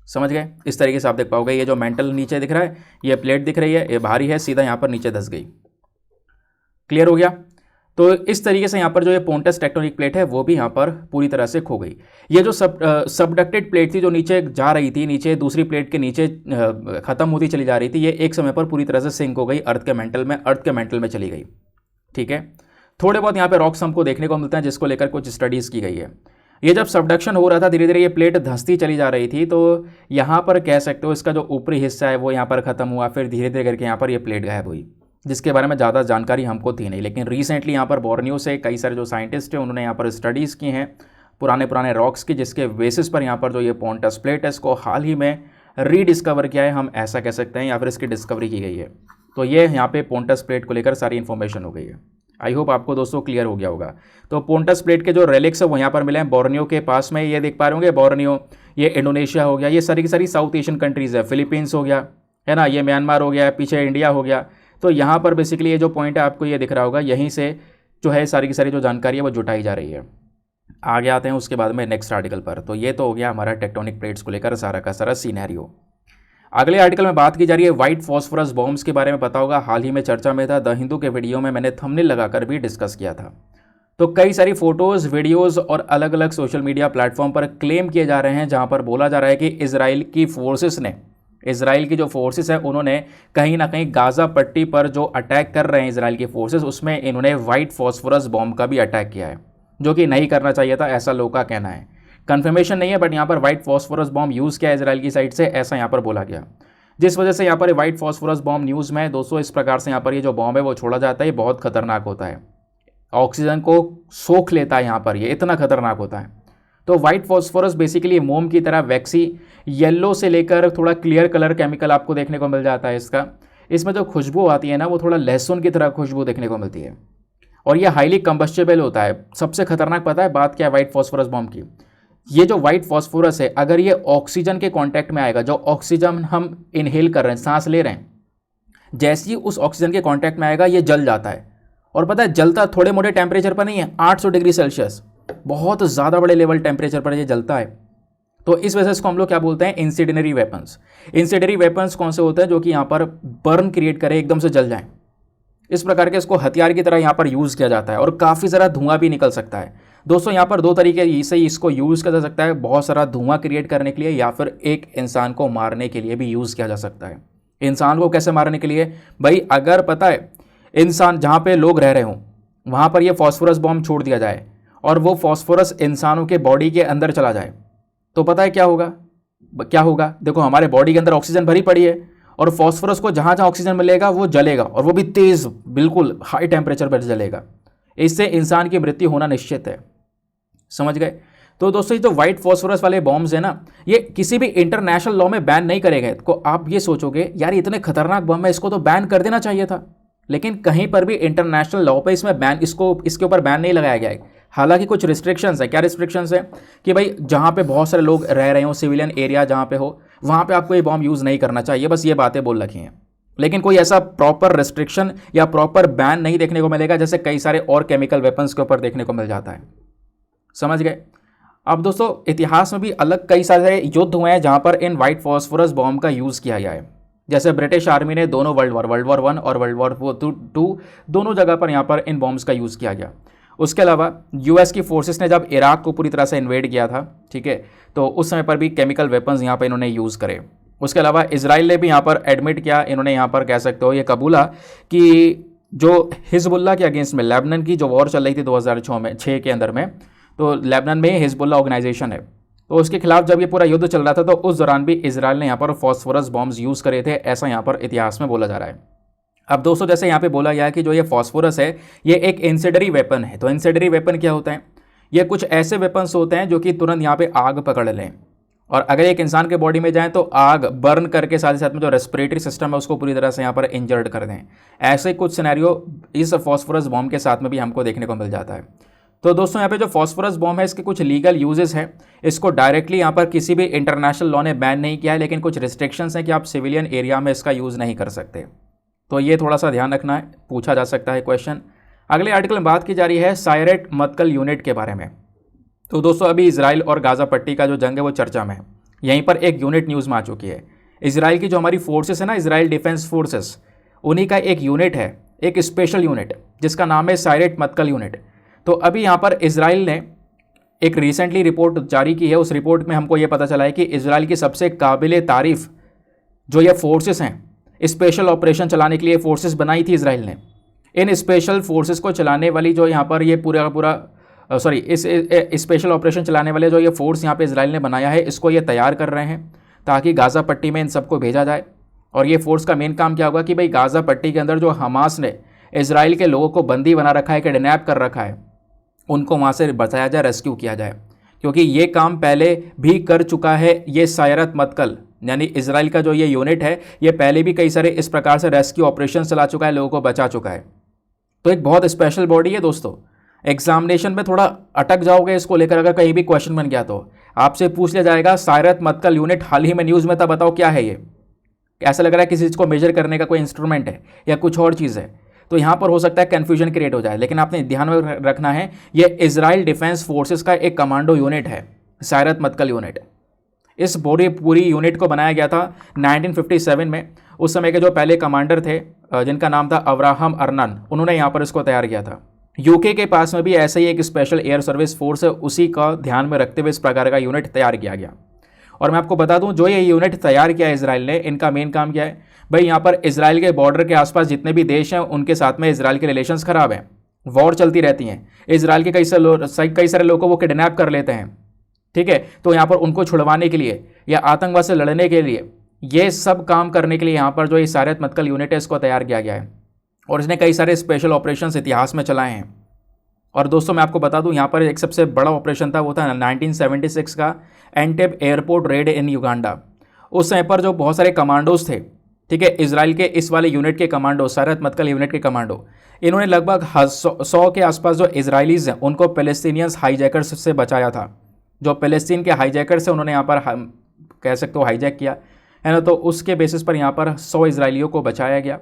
समझ गए? इस तरीके से आप देख पाओगे ये जो मेंटल नीचे दिख रहा है, ये प्लेट दिख रही है, ये भारी है, सीधा यहाँ पर नीचे धंस गई। क्लियर हो गया? तो इस तरीके से यहाँ पर जो ये पोंटस टेक्टोनिक प्लेट है वो भी यहाँ पर पूरी तरह से खो गई। ये जो सबडक्टेड प्लेट थी जो नीचे जा रही थी, नीचे दूसरी प्लेट के नीचे खत्म होती चली जा रही थी, ये एक समय पर पूरी तरह से सिंक हो गई अर्थ के मेंटल में चली गई, ठीक है। थोड़े बहुत यहाँ पे रॉक्स हमको देखने को मिलते हैं जिसको लेकर कुछ स्टडीज़ की गई है। ये जब सबडक्शन हो रहा था, धीरे धीरे ये प्लेट धंसती चली जा रही थी, तो यहाँ पर कह सकते हो इसका जो ऊपरी हिस्सा है वो यहाँ पर ख़त्म हुआ, फिर धीरे धीरे करके यहाँ पर ये प्लेट गायब हुई, जिसके बारे में ज़्यादा जानकारी हमको थी नहीं। लेकिन रिसेंटली यहाँ पर बोर्नियो से कई सारे जो साइंटिस्ट हैं उन्होंने यहाँ पर स्टडीज़ की हैं पुराने रॉक्स की, जिसके बेसिस पर यहाँ पर जो ये पोंटस प्लेट है इसको हाल ही में रीडिस्कवर किया है, हम ऐसा कह सकते हैं, या फिर इसकी डिस्कवरी की गई है। तो ये यहाँ पे पोंटस प्लेट को लेकर सारी इन्फॉर्मेशन हो गई है। आई होप आपको दोस्तों क्लियर हो गया होगा। तो पोंटस प्लेट के जो रेलिक्स है वो यहाँ पर मिले हैं बोर्नियो के पास में, ये देख पा रहे होंगे बोर्नियो, ये इंडोनेशिया हो गया, ये सारी की सारी साउथ एशियन कंट्रीज़ है, फिलीपींस हो गया, है ना, ये म्यांमार हो गया, पीछे इंडिया हो गया। तो यहाँ पर बेसिकली ये जो पॉइंट है आपको ये दिख रहा होगा, यहीं से जो है सारी की सारी जो जानकारी है वो जुटाई जा रही है। आगे आते हैं उसके बाद में नेक्स्ट आर्टिकल पर। तो ये तो हो गया हमारा टेक्टोनिक प्लेट्स को लेकर सारा का सारा सीनैरियो। अगले आर्टिकल में बात की जा रही है वाइट फॉस्फोरस बॉम्ब्स के बारे में। पता होगा हाल ही में चर्चा में था, द हिंदू के वीडियो में मैंने थंबनेल लगाकर भी डिस्कस किया था। तो कई सारी फोटोज़, वीडियोज़ और अलग अलग सोशल मीडिया प्लेटफॉर्म पर क्लेम किए जा रहे हैं, जहां पर बोला जा रहा है कि इजराइल की जो फोर्सेस है उन्होंने कहीं ना कहीं गाज़ा पट्टी पर जो अटैक कर रहे हैं इजराइल की फोर्सेस, उसमें इन्होंने वाइट फॉस्फोरस बॉम्ब का भी अटैक किया है, जो कि नहीं करना चाहिए था, ऐसा लोगों का कहना है। कंफर्मेशन नहीं है, बट यहाँ पर वाइट फॉस्फोरस बॉम्ब यूज़ किया है इजराइल की साइड से, ऐसा यहाँ पर बोला गया। जिस वजह से यहाँ पर वाइट फॉस्फोरस बॉम्ब न्यूज़ में दोस्तों इस प्रकार से यहाँ पर ये जो बॉम्ब है वो छोड़ा जाता है, ये बहुत खतरनाक होता है, ऑक्सीजन को सोख लेता है यहाँ पर, ये इतना खतरनाक होता है। तो वाइट फॉस्फोरस बेसिकली मोम की तरह वैक्सी येलो से लेकर थोड़ा क्लियर कलर केमिकल आपको देखने को मिल जाता है इसका। इसमें जो खुशबू आती है ना वो थोड़ा लहसुन की तरह खुशबू देखने को मिलती है, और ये हाईली कंबस्टेबल होता है। सबसे खतरनाक पता है बात क्या है वाइट फॉस्फोरस बॉम्ब की, ये जो वाइट फॉस्फोरस है अगर ये ऑक्सीजन के कांटेक्ट में आएगा, जो ऑक्सीजन हम इनहेल कर रहे हैं, सांस ले रहे हैं, जैसे ही उस ऑक्सीजन के कांटेक्ट में आएगा ये जल जाता है। और पता है जलता थोड़े मोटे टेम्परेचर पर नहीं है, 800 डिग्री सेल्सियस, बहुत ज़्यादा बड़े लेवल टेम्परेचर पर ये जलता है। तो इस वजह से इसको हम लोग क्या बोलते हैं, इंसिडिनरी वेपन्स। इंसिडिनरी वेपन्स कौन से होते हैं, जो कि यहाँ पर बर्न क्रिएट करे, एकदम से जल जाएं। इस प्रकार के इसको हथियार की तरह यहाँ पर यूज़ किया जाता है, और काफ़ी सारा धुआं भी निकल सकता है। दोस्तों यहाँ पर दो तरीके से इसको यूज़ किया जा सकता है, बहुत सारा धुआं क्रिएट करने के लिए, या फिर एक इंसान को मारने के लिए भी यूज़ किया जा सकता है। इंसान को कैसे मारने के लिए भाई, अगर पता है इंसान जहाँ पे लोग रह रहे हों वहाँ पर ये फॉस्फोरस बॉम्ब छोड़ दिया जाए और वो फॉस्फोरस इंसानों के बॉडी के अंदर चला जाए, तो पता है क्या होगा, देखो हमारे बॉडी के अंदर ऑक्सीजन भरी पड़ी है और फॉस्फोरस को जहाँ जहाँ ऑक्सीजन मिलेगा वो जलेगा, और वो भी तेज़, बिल्कुल हाई टेम्परेचर पर जलेगा। इससे इंसान की मृत्यु होना निश्चित है। समझ गए? तो दोस्तों ये जो व्हाइट फॉस्फोरस वाले बॉम्ब्स है ना, ये किसी भी इंटरनेशनल लॉ में बैन नहीं करे गए। तो आप ये सोचोगे यार इतने खतरनाक बम है, इसको तो बैन कर देना चाहिए था, लेकिन कहीं पर भी इंटरनेशनल लॉ पे इसमें बैन, इसके ऊपर बैन नहीं लगाया गया है। हालांकि कुछ रिस्ट्रिक्शंस है। क्या रिस्ट्रिक्शंस है? कि भाई जहाँ पे बहुत सारे लोग रह रहे हो, सिविलियन एरिया जहाँ पे हो, वहाँ पे आपको ये बॉम्ब यूज़ नहीं करना चाहिए, बस ये बातें बोल रखी हैं। लेकिन कोई ऐसा प्रॉपर रिस्ट्रिक्शन या प्रॉपर बैन नहीं देखने को मिलेगा, जैसे कई सारे और केमिकल वेपन्स के ऊपर देखने को मिल जाता है। समझ गए? अब दोस्तों इतिहास में भी अलग कई सारे युद्ध हुए हैं जहाँ पर इन व्हाइट फॉस्फोरस बॉम्ब का यूज़ किया गया है। जैसे ब्रिटिश आर्मी ने दोनों वर्ल्ड वॉर 1 और वर्ल्ड वॉर 2 दोनों जगह पर यहाँ पर इन बॉम्ब्स का यूज़ किया गया। उसके अलावा यूएस की फोर्सेस ने जब इराक को पूरी तरह से इन्वेड किया था, ठीक है, तो उस समय पर भी केमिकल वेपन्स यहाँ पर इन्होंने यूज़ करे। उसके अलावा इसराइल ने भी यहाँ पर एडमिट किया, इन्होंने यहाँ पर कह सकते हो ये कबूला कि जो हिजबुल्ला के अगेंस्ट में लेबनान की जो वॉर चल रही थी 2006 के अंदर में, तो लेबनान में हिजबुल्ला ऑर्गेनाइजेशन है, तो उसके खिलाफ जब ये पूरा युद्ध चल रहा था तो उस दौरान भी इसराइल ने यहाँ पर फॉस्फोरस बॉम्ब्स यूज़ करे थे, ऐसा यहाँ पर इतिहास में बोला जा रहा है। अब दोस्तों जैसे यहाँ पे बोला गया है कि जो ये फॉस्फोरस है ये एक इंसेंडरी वेपन है। तो इंसेंडरी वेपन क्या होता है? ये कुछ ऐसे वेपन्स होते हैं जो कि तुरंत यहाँ पे आग पकड़ लें, और अगर एक इंसान के बॉडी में जाए तो आग बर्न करके साथ ही साथ में जो रेस्पिरेटरी सिस्टम है उसको पूरी तरह से यहाँ पर इंजर्ड कर दें। ऐसे कुछ सिनेरियो इस फॉस्फोरस बॉम्ब के साथ में भी हमको देखने को मिल जाता है। तो दोस्तों यहाँ पे जो फॉस्फोरस बॉम्ब है इसके कुछ लीगल यूजेस हैं। इसको डायरेक्टली यहाँ पर किसी भी इंटरनेशनल लॉ ने बैन नहीं किया है, लेकिन कुछ रिस्ट्रिक्शंस हैं कि आप सिविलियन एरिया में इसका यूज़ नहीं कर सकते। तो ये थोड़ा सा ध्यान रखना है, पूछा जा सकता है क्वेश्चन। अगले आर्टिकल में बात की जा रही है सायरेट मतकल यूनिट के बारे में। तो दोस्तों अभी इसराइल और गाज़ा पट्टी का जो जंग है वो चर्चा में है। यहीं पर एक यूनिट न्यूज़ में आ चुकी है। इसराइल की जो हमारी फोर्सेस है ना, इसराइल डिफेंस फोर्सेस, उन्हीं का एक यूनिट है, एक स्पेशल यूनिट जिसका नाम है सायरेट मतकल यूनिट। तो अभी यहाँ पर इसराइल ने एक रिसेंटली रिपोर्ट जारी की है। उस रिपोर्ट में हमको ये पता चला है कि इसराइल की सबसे काबिल तारीफ जो ये फोर्सेस हैं, स्पेशल ऑपरेशन चलाने के लिए फोर्सेस बनाई थी इसराइल ने। इन स्पेशल फोर्सेस को चलाने वाली जो यहाँ पर ये इस स्पेशल ऑपरेशन चलाने वाले जो ये फोर्स यहाँ पे इसराइल ने बनाया है, इसको ये तैयार कर रहे हैं ताकि गाज़ा पट्टी में इन सबको भेजा जाए। और ये फोर्स का मेन काम क्या होगा कि भाई गाज़ा पट्टी के अंदर जो हमास ने इसराइल के लोगों को बंदी बना रखा है, किडनैप कर रखा है, उनको वहाँ से बचाया जाए, रेस्क्यू किया जाए। क्योंकि ये काम पहले भी कर चुका है ये सायरत मतकल, यानी इसराइल का जो ये यूनिट है, ये पहले भी कई सारे इस प्रकार से रेस्क्यू ऑपरेशन चला चुका है, लोगों को बचा चुका है। तो एक बहुत स्पेशल बॉडी है दोस्तों। एग्जामिनेशन में थोड़ा अटक जाओगे इसको लेकर, अगर कहीं भी क्वेश्चन बन गया तो आपसे पूछ लिया जाएगा सायरत मतकल यूनिट हाल ही में न्यूज़ में था, बताओ क्या है ये। ऐसा लग रहा है किसी चीज़ को मेजर करने का कोई इंस्ट्रूमेंट है या कुछ और चीज़ है, तो यहाँ पर हो सकता है कन्फ्यूजन क्रिएट हो जाए। लेकिन आपने ध्यान में रखना है ये इसराइल डिफेंस फोर्सेस का एक कमांडो यूनिट है, सायरत मतकल यूनिट। इस पूरी यूनिट को बनाया गया था 1957 में। उस समय के जो पहले कमांडर थे जिनका नाम था अब्राहम अर्नन, उन्होंने यहाँ पर इसको तैयार किया था। यूके के पास में भी ऐसे ही एक स्पेशल एयर सर्विस फोर्स है, उसी का ध्यान में रखते हुए इस प्रकार का यूनिट तैयार किया गया। और मैं आपको बता दूं जो ये यूनिट तैयार किया है इसराइल ने, इनका मेन काम क्या है भाई, यहाँ पर इसराइल के बॉर्डर के आसपास जितने भी देश हैं उनके साथ में इसराइल के रिलेशंस खराब हैं, वॉर चलती रहती हैं, इसराइल के कई सारे लोगों को वो किडनैप कर लेते हैं, ठीक है। तो यहाँ पर उनको छुड़वाने के लिए या आतंकवाद से लड़ने के लिए, ये सब काम करने के लिए यहाँ पर जो ये सायरत मतकल यूनिट है इसको तैयार किया गया है। और इसने कई सारे स्पेशल ऑपरेशंस इतिहास में चलाए हैं। और दोस्तों मैं आपको बता दूं यहाँ पर एक सबसे बड़ा ऑपरेशन था, वो था 1976 का एंटेब एयरपोर्ट रेड इन युगांडा। उस समय पर जो बहुत सारे कमांडोज थे, ठीक है, इसराइल के इस वाले यूनिट के कमांडो, सायरत मतकल यूनिट के कमांडो, इन्होंने लगभग 100 के आसपास जो इसराइलीज हैं उनको पैलेस्टीनियंस हाईजैकर्स से बचाया था। जो पैलेस्टीन के हाईजैकर्स हैं उन्होंने यहाँ पर कह सकते हो हाईजैक किया है ना, तो उसके बेसिस पर यहाँ पर 100 इसराइलियों को बचाया गया।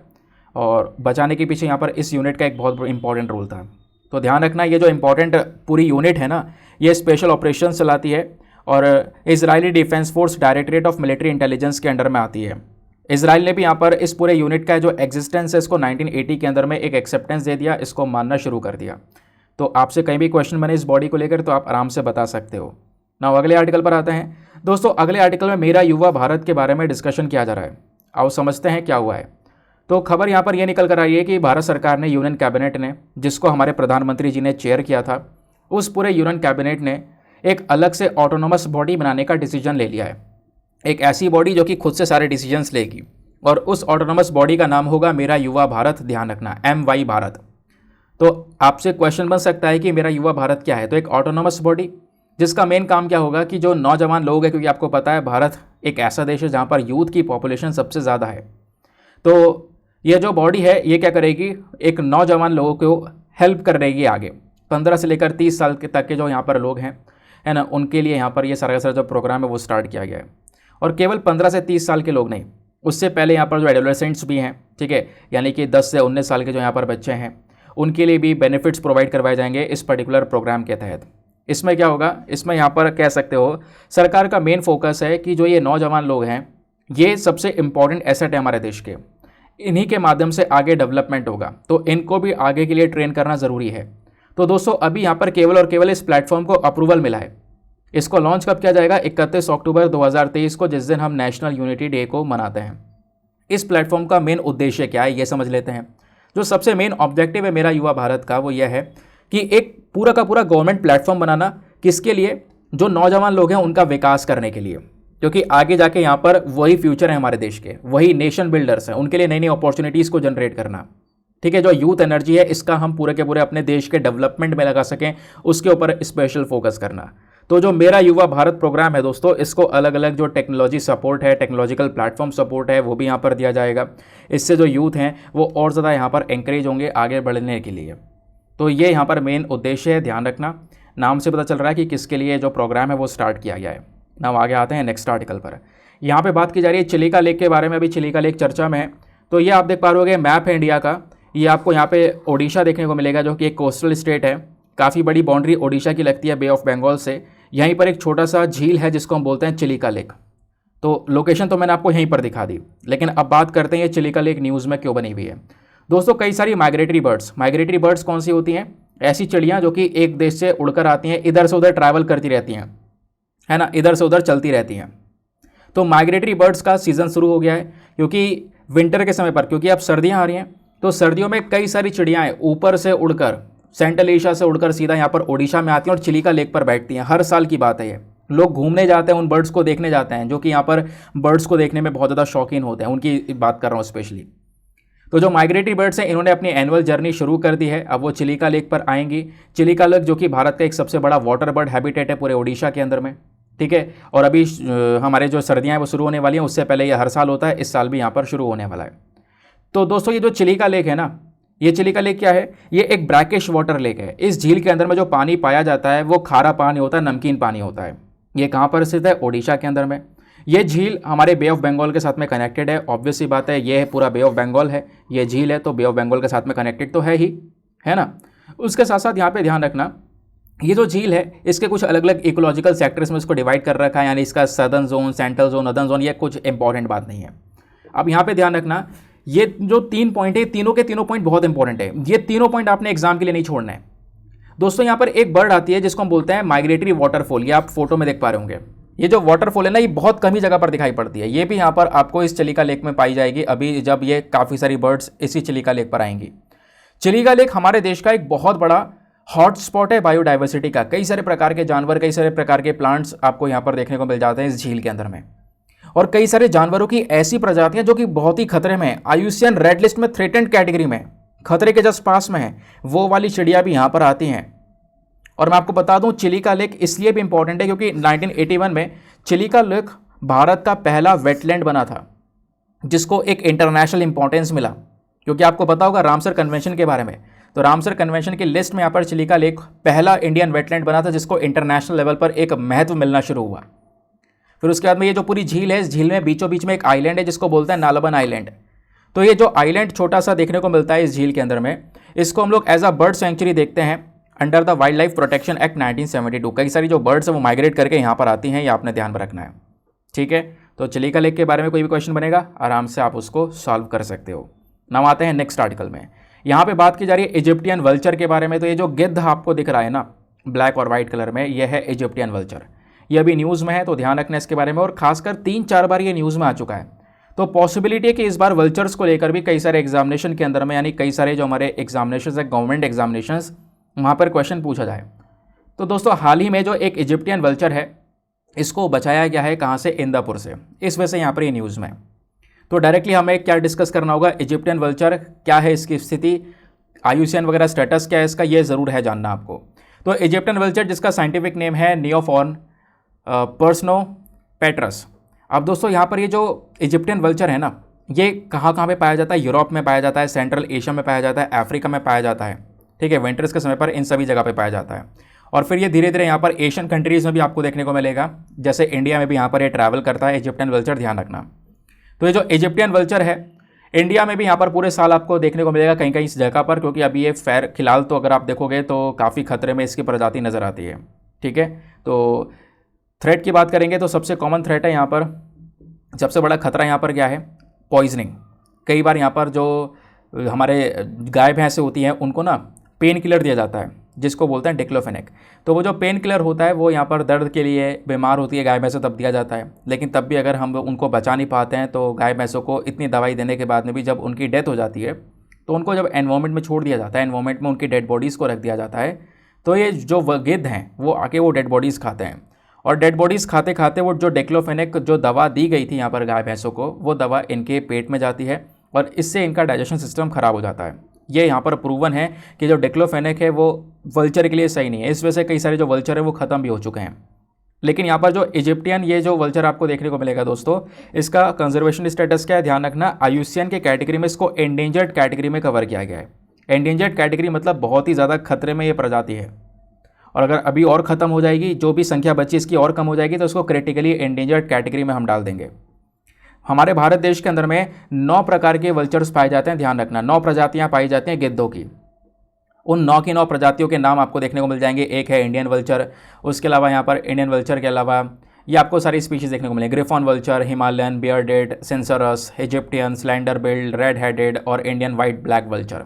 और बचाने के पीछे यहाँ पर इस यूनिट का एक बहुत इंपॉर्टेंट रोल था। तो ध्यान रखना, ये जो इंपॉर्टेंट पूरी यूनिट है ना, ये स्पेशल ऑपरेशन चलाती है और Israeli defence force directorate of military intelligence के अंडर में आती है। इसराइल ने भी यहाँ पर इस पूरे यूनिट का जो एग्जिस्टेंस है इसको 1980 के अंदर में एक एक्सेप्टेंस दे दिया, इसको मानना शुरू कर दिया। तो आपसे कहीं भी क्वेश्चन बने इस बॉडी को लेकर तो आप आराम से बता सकते हो ना। अगले आर्टिकल पर आते हैं दोस्तों। अगले आर्टिकल में मेरा युवा भारत के बारे में डिस्कशन किया जा रहा है। आओ समझते हैं क्या हुआ है। तो खबर यहाँ पर यह निकल कर आई है कि भारत सरकार ने, यूनियन कैबिनेट ने, जिसको हमारे प्रधानमंत्री जी ने चेयर किया था, उस पूरे यूनियन कैबिनेट ने एक अलग से ऑटोनोमस बॉडी बनाने का डिसीजन ले लिया है। एक ऐसी बॉडी जो कि खुद से सारे डिसीजंस लेगी और उस ऑटोनोमस बॉडी का नाम होगा मेरा युवा भारत, ध्यान रखना MY भारत। तो आपसे क्वेश्चन बन सकता है कि मेरा युवा भारत क्या है, तो एक ऑटोनोमस बॉडी जिसका मेन काम क्या होगा कि जो नौजवान लोग हैं, क्योंकि आपको पता है भारत एक ऐसा देश है जहाँ पर यूथ की पॉपुलेशन सबसे ज़्यादा है, तो ये जो बॉडी है ये क्या करेगी, एक नौजवान लोगों को हेल्प कर रहेगी आगे 15 से लेकर 30 साल के तक के जो यहाँ पर लोग हैं, है ना, उनके लिए यहाँ पर ये सारा का सारा जो प्रोग्राम है वो स्टार्ट किया गया है। और केवल 15 से 30 साल के लोग नहीं, उससे पहले यहाँ पर जो एडोलेसेंट्स भी हैं, ठीक है, यानी कि 10 से 19 साल के जो यहाँ पर बच्चे हैं, उनके लिए भी बेनिफिट्स प्रोवाइड करवाए जाएंगे इस पर्टिकुलर प्रोग्राम के तहत। इसमें क्या होगा, इसमें यहाँ पर कह सकते हो सरकार का मेन फोकस है कि जो ये नौजवान लोग हैं ये सबसे इम्पॉर्टेंट एसेट है हमारे देश के, इन्हीं के माध्यम से आगे डेवलपमेंट होगा, तो इनको भी आगे के लिए ट्रेन करना ज़रूरी है। तो दोस्तों अभी यहाँ पर केवल और केवल इस प्लेटफॉर्म को अप्रूवल मिला है। इसको लॉन्च कब किया जाएगा, 31 अक्टूबर 2023 को, जिस दिन हम नेशनल यूनिटी डे को मनाते हैं। इस प्लेटफॉर्म का मेन उद्देश्य क्या है ये समझ लेते हैं। जो सबसे मेन ऑब्जेक्टिव है मेरा युवा भारत का वो यह है कि एक पूरा का पूरा गवर्नमेंट प्लेटफॉर्म बनाना, किसके लिए, जो नौजवान लोग हैं उनका विकास करने के लिए, क्योंकि आगे जाके यहाँ पर वही फ्यूचर है हमारे देश के, वही नेशन बिल्डर्स हैं, उनके लिए नई नई अपॉर्चुनिटीज़ को जनरेट करना, ठीक है। जो यूथ एनर्जी है इसका हम पूरे के पूरे अपने देश के डेवलपमेंट में लगा सकें, उसके ऊपर स्पेशल फोकस करना। तो जो मेरा युवा भारत प्रोग्राम है दोस्तों, इसको अलग अलग जो टेक्नोलॉजी सपोर्ट है, टेक्नोलॉजिकल प्लेटफॉर्म सपोर्ट है, वो भी यहाँ पर दिया जाएगा। इससे जो यूथ हैं वो और ज़्यादा यहाँ पर एंकरेज होंगे आगे बढ़ने के लिए। तो ये यहाँ पर मेन उद्देश्य है, ध्यान रखना। नाम से पता चल रहा है कि किसके लिए जो प्रोग्राम है वो स्टार्ट किया गया है। नाम आगे आते हैं नेक्स्ट आर्टिकल पर। यहाँ पे बात की जा रही है चिलिका लेक के बारे में। अभी चिलिका लेक चर्चा में है, तो ये आप देख पा रहे होगे मैप है इंडिया का। ये आपको यहाँ पे ओडिशा देखने को मिलेगा जो कि एक कोस्टल स्टेट है। काफ़ी बड़ी बाउंड्री ओडिशा की लगती है बे ऑफ बंगाल से। यहीं पर एक छोटा सा झील है जिसको हम बोलते हैं चिलिका लेक। तो लोकेशन तो मैंने आपको यहीं पर दिखा दी, लेकिन अब बात करते हैं ये चिलिका लेक न्यूज़ में क्यों बनी हुई है। दोस्तों कई सारी माइग्रेटरी बर्ड्स कौन सी होती हैं, ऐसी चिड़ियाँ जो कि एक देश से उड़कर आती हैं, इधर से उधर ट्रैवल करती रहती हैं, है ना, इधर से उधर चलती रहती हैं। तो माइग्रेटरी बर्ड्स का सीज़न शुरू हो गया है, क्योंकि विंटर के समय पर, क्योंकि अब सर्दियाँ आ रही हैं, तो सर्दियों में कई सारी चिड़ियाँ ऊपर से उड़कर, सेंट्रल एशिया से उड़कर सीधा यहाँ पर ओडिशा में आती हैं और चिलिका लेक पर बैठती हैं। हर साल की बात है ये। लोग घूमने जाते हैं, उन बर्ड्स को देखने जाते हैं, जो कि यहाँ पर बर्ड्स को देखने में बहुत ज़्यादा शौकीन होते हैं, उनकी बात कर रहा हूँ स्पेशली। तो जो माइग्रेटरी बर्ड्स हैं इन्होंने अपनी एनुअल जर्नी शुरू कर दी है। अब वो चिलिका लेक पर आएंगी। चिलिका लेक जो कि भारत का एक सबसे बड़ा वाटर बर्ड हैबिटेट है पूरे ओडिशा के अंदर में, ठीक है। और अभी हमारे जो सर्दियाँ हैं वो शुरू होने वाली हैं, उससे पहले ये हर साल होता है, इस साल भी यहाँ पर शुरू होने वाला है। तो दोस्तों ये जो चिलिका लेक है ना, ये चिलिका लेक क्या है, ये एक ब्रैकिश वाटर लेक है। इस झील के अंदर में जो पानी पाया जाता है वो खारा पानी होता है, नमकीन पानी होता है। ये कहाँ पर स्थित है, ओडिशा के अंदर में। ये झील हमारे बे ऑफ बंगाल के साथ में कनेक्टेड है। ऑब्वियस सी बात है, ये पूरा बे ऑफ बंगाल है, ये झील है, तो बे ऑफ बंगाल के साथ में कनेक्टेड तो है ही, है ना। उसके साथ साथ यहाँ पे ध्यान रखना, ये जो झील है इसके कुछ अलग अलग इकोलॉजिकल सेक्टर्स में इसको डिवाइड कर रखा है, यानी इसका southern zone, central zone, northern zone, ये कुछ इंपॉर्टेंट बात नहीं है। अब यहाँ पे ध्यान रखना, ये जो 3 पॉइंट है, तीनों के तीनों पॉइंट बहुत इंपॉर्टेंट है। ये तीनों पॉइंट आपने एग्जाम के लिए नहीं छोड़ना है। दोस्तों यहाँ पर एक बर्ड आती है जिसको हम बोलते हैं माइग्रेटरी वाटरफॉल। ये आप फोटो में देख पा रहे होंगे। ये जो वाटरफॉल है ना, ये बहुत कम ही जगह पर दिखाई पड़ती है। ये भी यहाँ पर आपको इस चिलिका लेक में पाई जाएगी, अभी जब ये काफ़ी सारी बर्ड्स इसी चिलिका लेक पर आएंगी। चिलिका लेक हमारे देश का एक बहुत बड़ा हॉट स्पॉट है बायोडाइवर्सिटी का। कई सारे प्रकार के जानवर, कई सारे प्रकार के प्लांट्स आपको यहाँ पर देखने को मिल जाते हैं इस झील के अंदर में। और कई सारे जानवरों की ऐसी प्रजातियां जो कि बहुत ही खतरे में है, IUCN रेड लिस्ट में थ्रेटेंड कैटेगरी में, खतरे के जस्ट पास में है, वो वाली चिड़िया भी यहाँ पर आती हैं। और मैं आपको बता दूं, चिलिका लेक इसलिए भी इंपॉर्टेंट है क्योंकि 1981 में चिलिका लेक भारत का पहला वेटलैंड बना था, जिसको एक इंटरनेशनल इंपॉर्टेंस मिला। क्योंकि आपको पता होगा रामसर कन्वेंशन के बारे में, तो रामसर कन्वेंशन की लिस्ट में यहाँ पर चिलिका लेक पहला इंडियन वेटलैंड बना था, जिसको इंटरनेशनल लेवल पर एक महत्व मिलना शुरू हुआ। फिर उसके बाद में ये जो पूरी झील है, इस झील में बीचों बीच में एक आइलैंड है जिसको बोलते हैं नालबन आइलैंड। तो ये जो आइलैंड छोटा सा देखने को मिलता है इस झील के अंदर में, इसको हम लोग एज अ बर्ड सेंचुरी देखते हैं under the wild life protection act 1972। कई सारी जो बर्ड्स हैं वो माइग्रेट करके यहाँ पर आती हैं, ये आपने ध्यान में रखना है, ठीक है। तो चिलिका लेक के बारे में कोई भी क्वेश्चन बनेगा, आराम से आप उसको सॉल्व कर सकते हो। नाम आते हैं नेक्स्ट आर्टिकल में। यहाँ पे बात की जा रही है इजिप्टियन वल्चर के बारे में। तो ये जो गिद्ध आपको दिख रहा है ना ब्लैक और वाइट कलर में, ये है इजिप्टियन वल्चर। ये अभी न्यूज़ में है, तो ध्यान रखना इसके बारे में। और खासकर 3-4 बार ये न्यूज़ में आ चुका है। तो पॉसिबिलिटी है कि इस बार वल्चर्स को लेकर भी कई सारे एग्जामिनेशन के अंदर में, यानी कई सारे जो हमारे एग्जामिनेशन है गवर्नमेंट एग्जामिनेशंस, वहाँ पर क्वेश्चन पूछा जाए। तो दोस्तों हाल ही में जो एक इजिप्टियन वल्चर है, इसको बचाया गया है कहाँ से, इंदापुर से। इस वजह से यहाँ पर ये न्यूज़ में। तो डायरेक्टली हमें क्या डिस्कस करना होगा, इजिप्टियन वल्चर क्या है, इसकी स्थिति, IUCN वगैरह स्टेटस क्या है इसका, ये ज़रूर है जानना आपको। तो इजिप्टियन वल्चर जिसका साइंटिफिक नेम है नियोफॉर्न पर्सनोपेट्रस। अब दोस्तों यहाँ पर ये जो इजिप्टियन वल्चर है ना, ये कहाँ कहाँ पे पाया जाता है, यूरोप में पाया जाता है, सेंट्रल एशिया में पाया जाता है, अफ्रीका में पाया जाता है, ठीक है, विंटर्स के समय पर इन सभी जगह पे पाया जाता है। और फिर ये धीरे धीरे यहाँ पर एशियन कंट्रीज़ में भी आपको देखने को मिलेगा, जैसे इंडिया में भी यहाँ पर ये ट्रैवल करता है इजिप्टियन वल्चर, ध्यान रखना। तो ये जो इजिप्टियन वल्चर है इंडिया में भी यहाँ पर पूरे साल आपको देखने को मिलेगा कहीं कहीं इस जगह पर, क्योंकि अभी ये फिलहाल तो अगर आप देखोगे तो काफ़ी खतरे में इसकी प्रजाति नज़र आती है, ठीक है। तो थ्रेट की बात करेंगे तो सबसे कॉमन थ्रेट है यहाँ पर, सबसे बड़ा खतरा यहाँ पर क्या है, पॉइजनिंग। कई बार यहाँ पर जो हमारे गाय भैंसें होती हैं उनको ना पेन किलर दिया जाता है जिसको बोलते हैं डिक्लोफेनेक। तो वो जो पेन किलर होता है वो यहाँ पर दर्द के लिए बीमार होती है गाय भैंसें तब दिया जाता है, लेकिन तब भी अगर हम उनको बचा नहीं पाते हैं तो गाय भैंसों को इतनी दवाई देने के बाद में भी जब उनकी डेथ हो जाती है तो उनको जब एनवायरनमेंट में छोड़ दिया जाता है, एनवायरनमेंट में उनकी डेड बॉडीज़ को रख दिया जाता है, तो ये जो गिद्ध हैं वो आके वो डेड बॉडीज़ खाते हैं, और डेड बॉडीज़ खाते खाते वो जो डिक्लोफेनेक जो दवा दी गई थी यहाँ पर गाय भैंसों को, वो दवा इनके पेट में जाती है और इससे इनका डाइजेशन सिस्टम ख़राब हो जाता है। ये यहाँ पर प्रूवन है कि जो डिक्लोफेनेक है वो वल्चर के लिए सही नहीं है, इस वजह से कई सारे जो वल्चर है वो ख़त्म भी हो चुके हैं। लेकिन यहाँ पर जो इजिप्टियन ये जो वल्चर आपको देखने को मिलेगा दोस्तों, इसका कंजर्वेशन स्टेटस क्या है, ध्यान रखना, IUCN के कैटेगरी में इसको एंडेंजर्ड कैटेगरी में कवर किया गया है। एंडेंजर्ड कैटेगरी मतलब बहुत ही ज़्यादा खतरे में ये प्रजाति है, और अगर अभी और ख़त्म हो जाएगी, जो भी संख्या बची इसकी और कम हो जाएगी, तो इसको क्रिटिकली एंडेंजर्ड कैटेगरी में हम डाल देंगे। हमारे भारत देश के अंदर में 9 प्रकार के वल्चर्स पाए जाते हैं, ध्यान रखना, 9 प्रजातियां पाई जाती हैं गिद्धों की। उन 9 की 9 प्रजातियों के नाम आपको देखने को मिल जाएंगे। एक है इंडियन वल्चर, उसके अलावा यहाँ पर इंडियन वल्चर के अलावा ये आपको सारी स्पीशीज़ देखने को मिलेंगे, griffon vulture, Himalayan, bearded, sensors, Egyptian, slender billed, red headed और इंडियन वाइट ब्लैक वल्चर।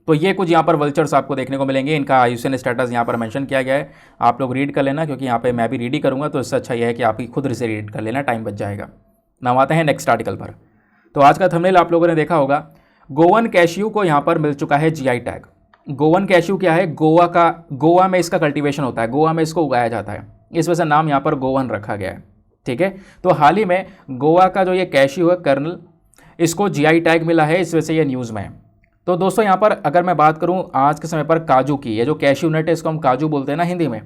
तो ये कुछ यहाँ पर वल्चर्स आपको देखने को मिलेंगे, इनका IUCN स्टेटस यहाँ पर मेंशन किया गया है। आप लोग रीड कर लेना, क्योंकि यहाँ पे मैं भी रीड ही करूँगा, तो इससे अच्छा यह है कि आप ही खुद से रीड कर लेना, टाइम बच जाएगा। नाम आते हैं नेक्स्ट आर्टिकल पर। तो आज का थंबनेल आप लोगों ने देखा होगा, गोवन कैश्यू को यहाँ पर मिल चुका है GI टैग। गोवन कैश्यू क्या है, गोवा में इसका कल्टीवेशन होता है, गोवा में इसको उगाया जाता है, इस वजह से नाम यहाँ पर गोवन रखा गया है, ठीक है। तो हाल ही में गोवा का जो ये कैश्यू है कर्नल, इसको GI टैग मिला है, इस वजह से ये न्यूज़ में है। तो दोस्तों यहाँ पर अगर मैं बात करूँ आज के समय पर काजू की, ये जो कैश्यू नट है इसको हम काजू बोलते हैं ना हिंदी में,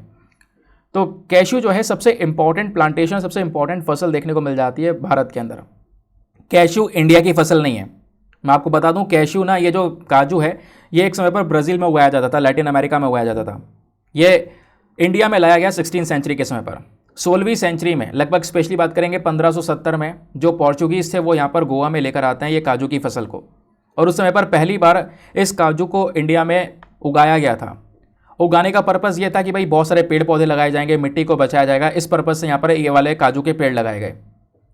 तो कैश्यू जो है सबसे इंपॉर्टेंट प्लांटेशन, सबसे इंपॉर्टेंट फसल देखने को मिल जाती है भारत के अंदर। कैश्यू इंडिया की फसल नहीं है, मैं आपको बता दूं, कैश्यू ना, ये जो काजू है ये एक समय पर ब्राज़ील में उगाया जाता था, लैटिन अमेरिका में उगाया जाता था। ये इंडिया में लाया गया 16वीं सेंचुरी के समय पर। 16वीं सेंचुरी में लगभग, स्पेशली बात करेंगे 1570 में, जो पोर्चुगीज़ थे वो यहाँ पर गोवा में लेकर आते हैं ये काजू की फसल को, और उस समय पर पहली बार इस काजू को इंडिया में उगाया गया था। उगाने का पर्पज़ ये था कि भाई बहुत सारे पेड़ पौधे लगाए जाएंगे, मिट्टी को बचाया जाएगा, इस पर्पज़ से यहाँ पर ये वाले काजू के पेड़ लगाए गए।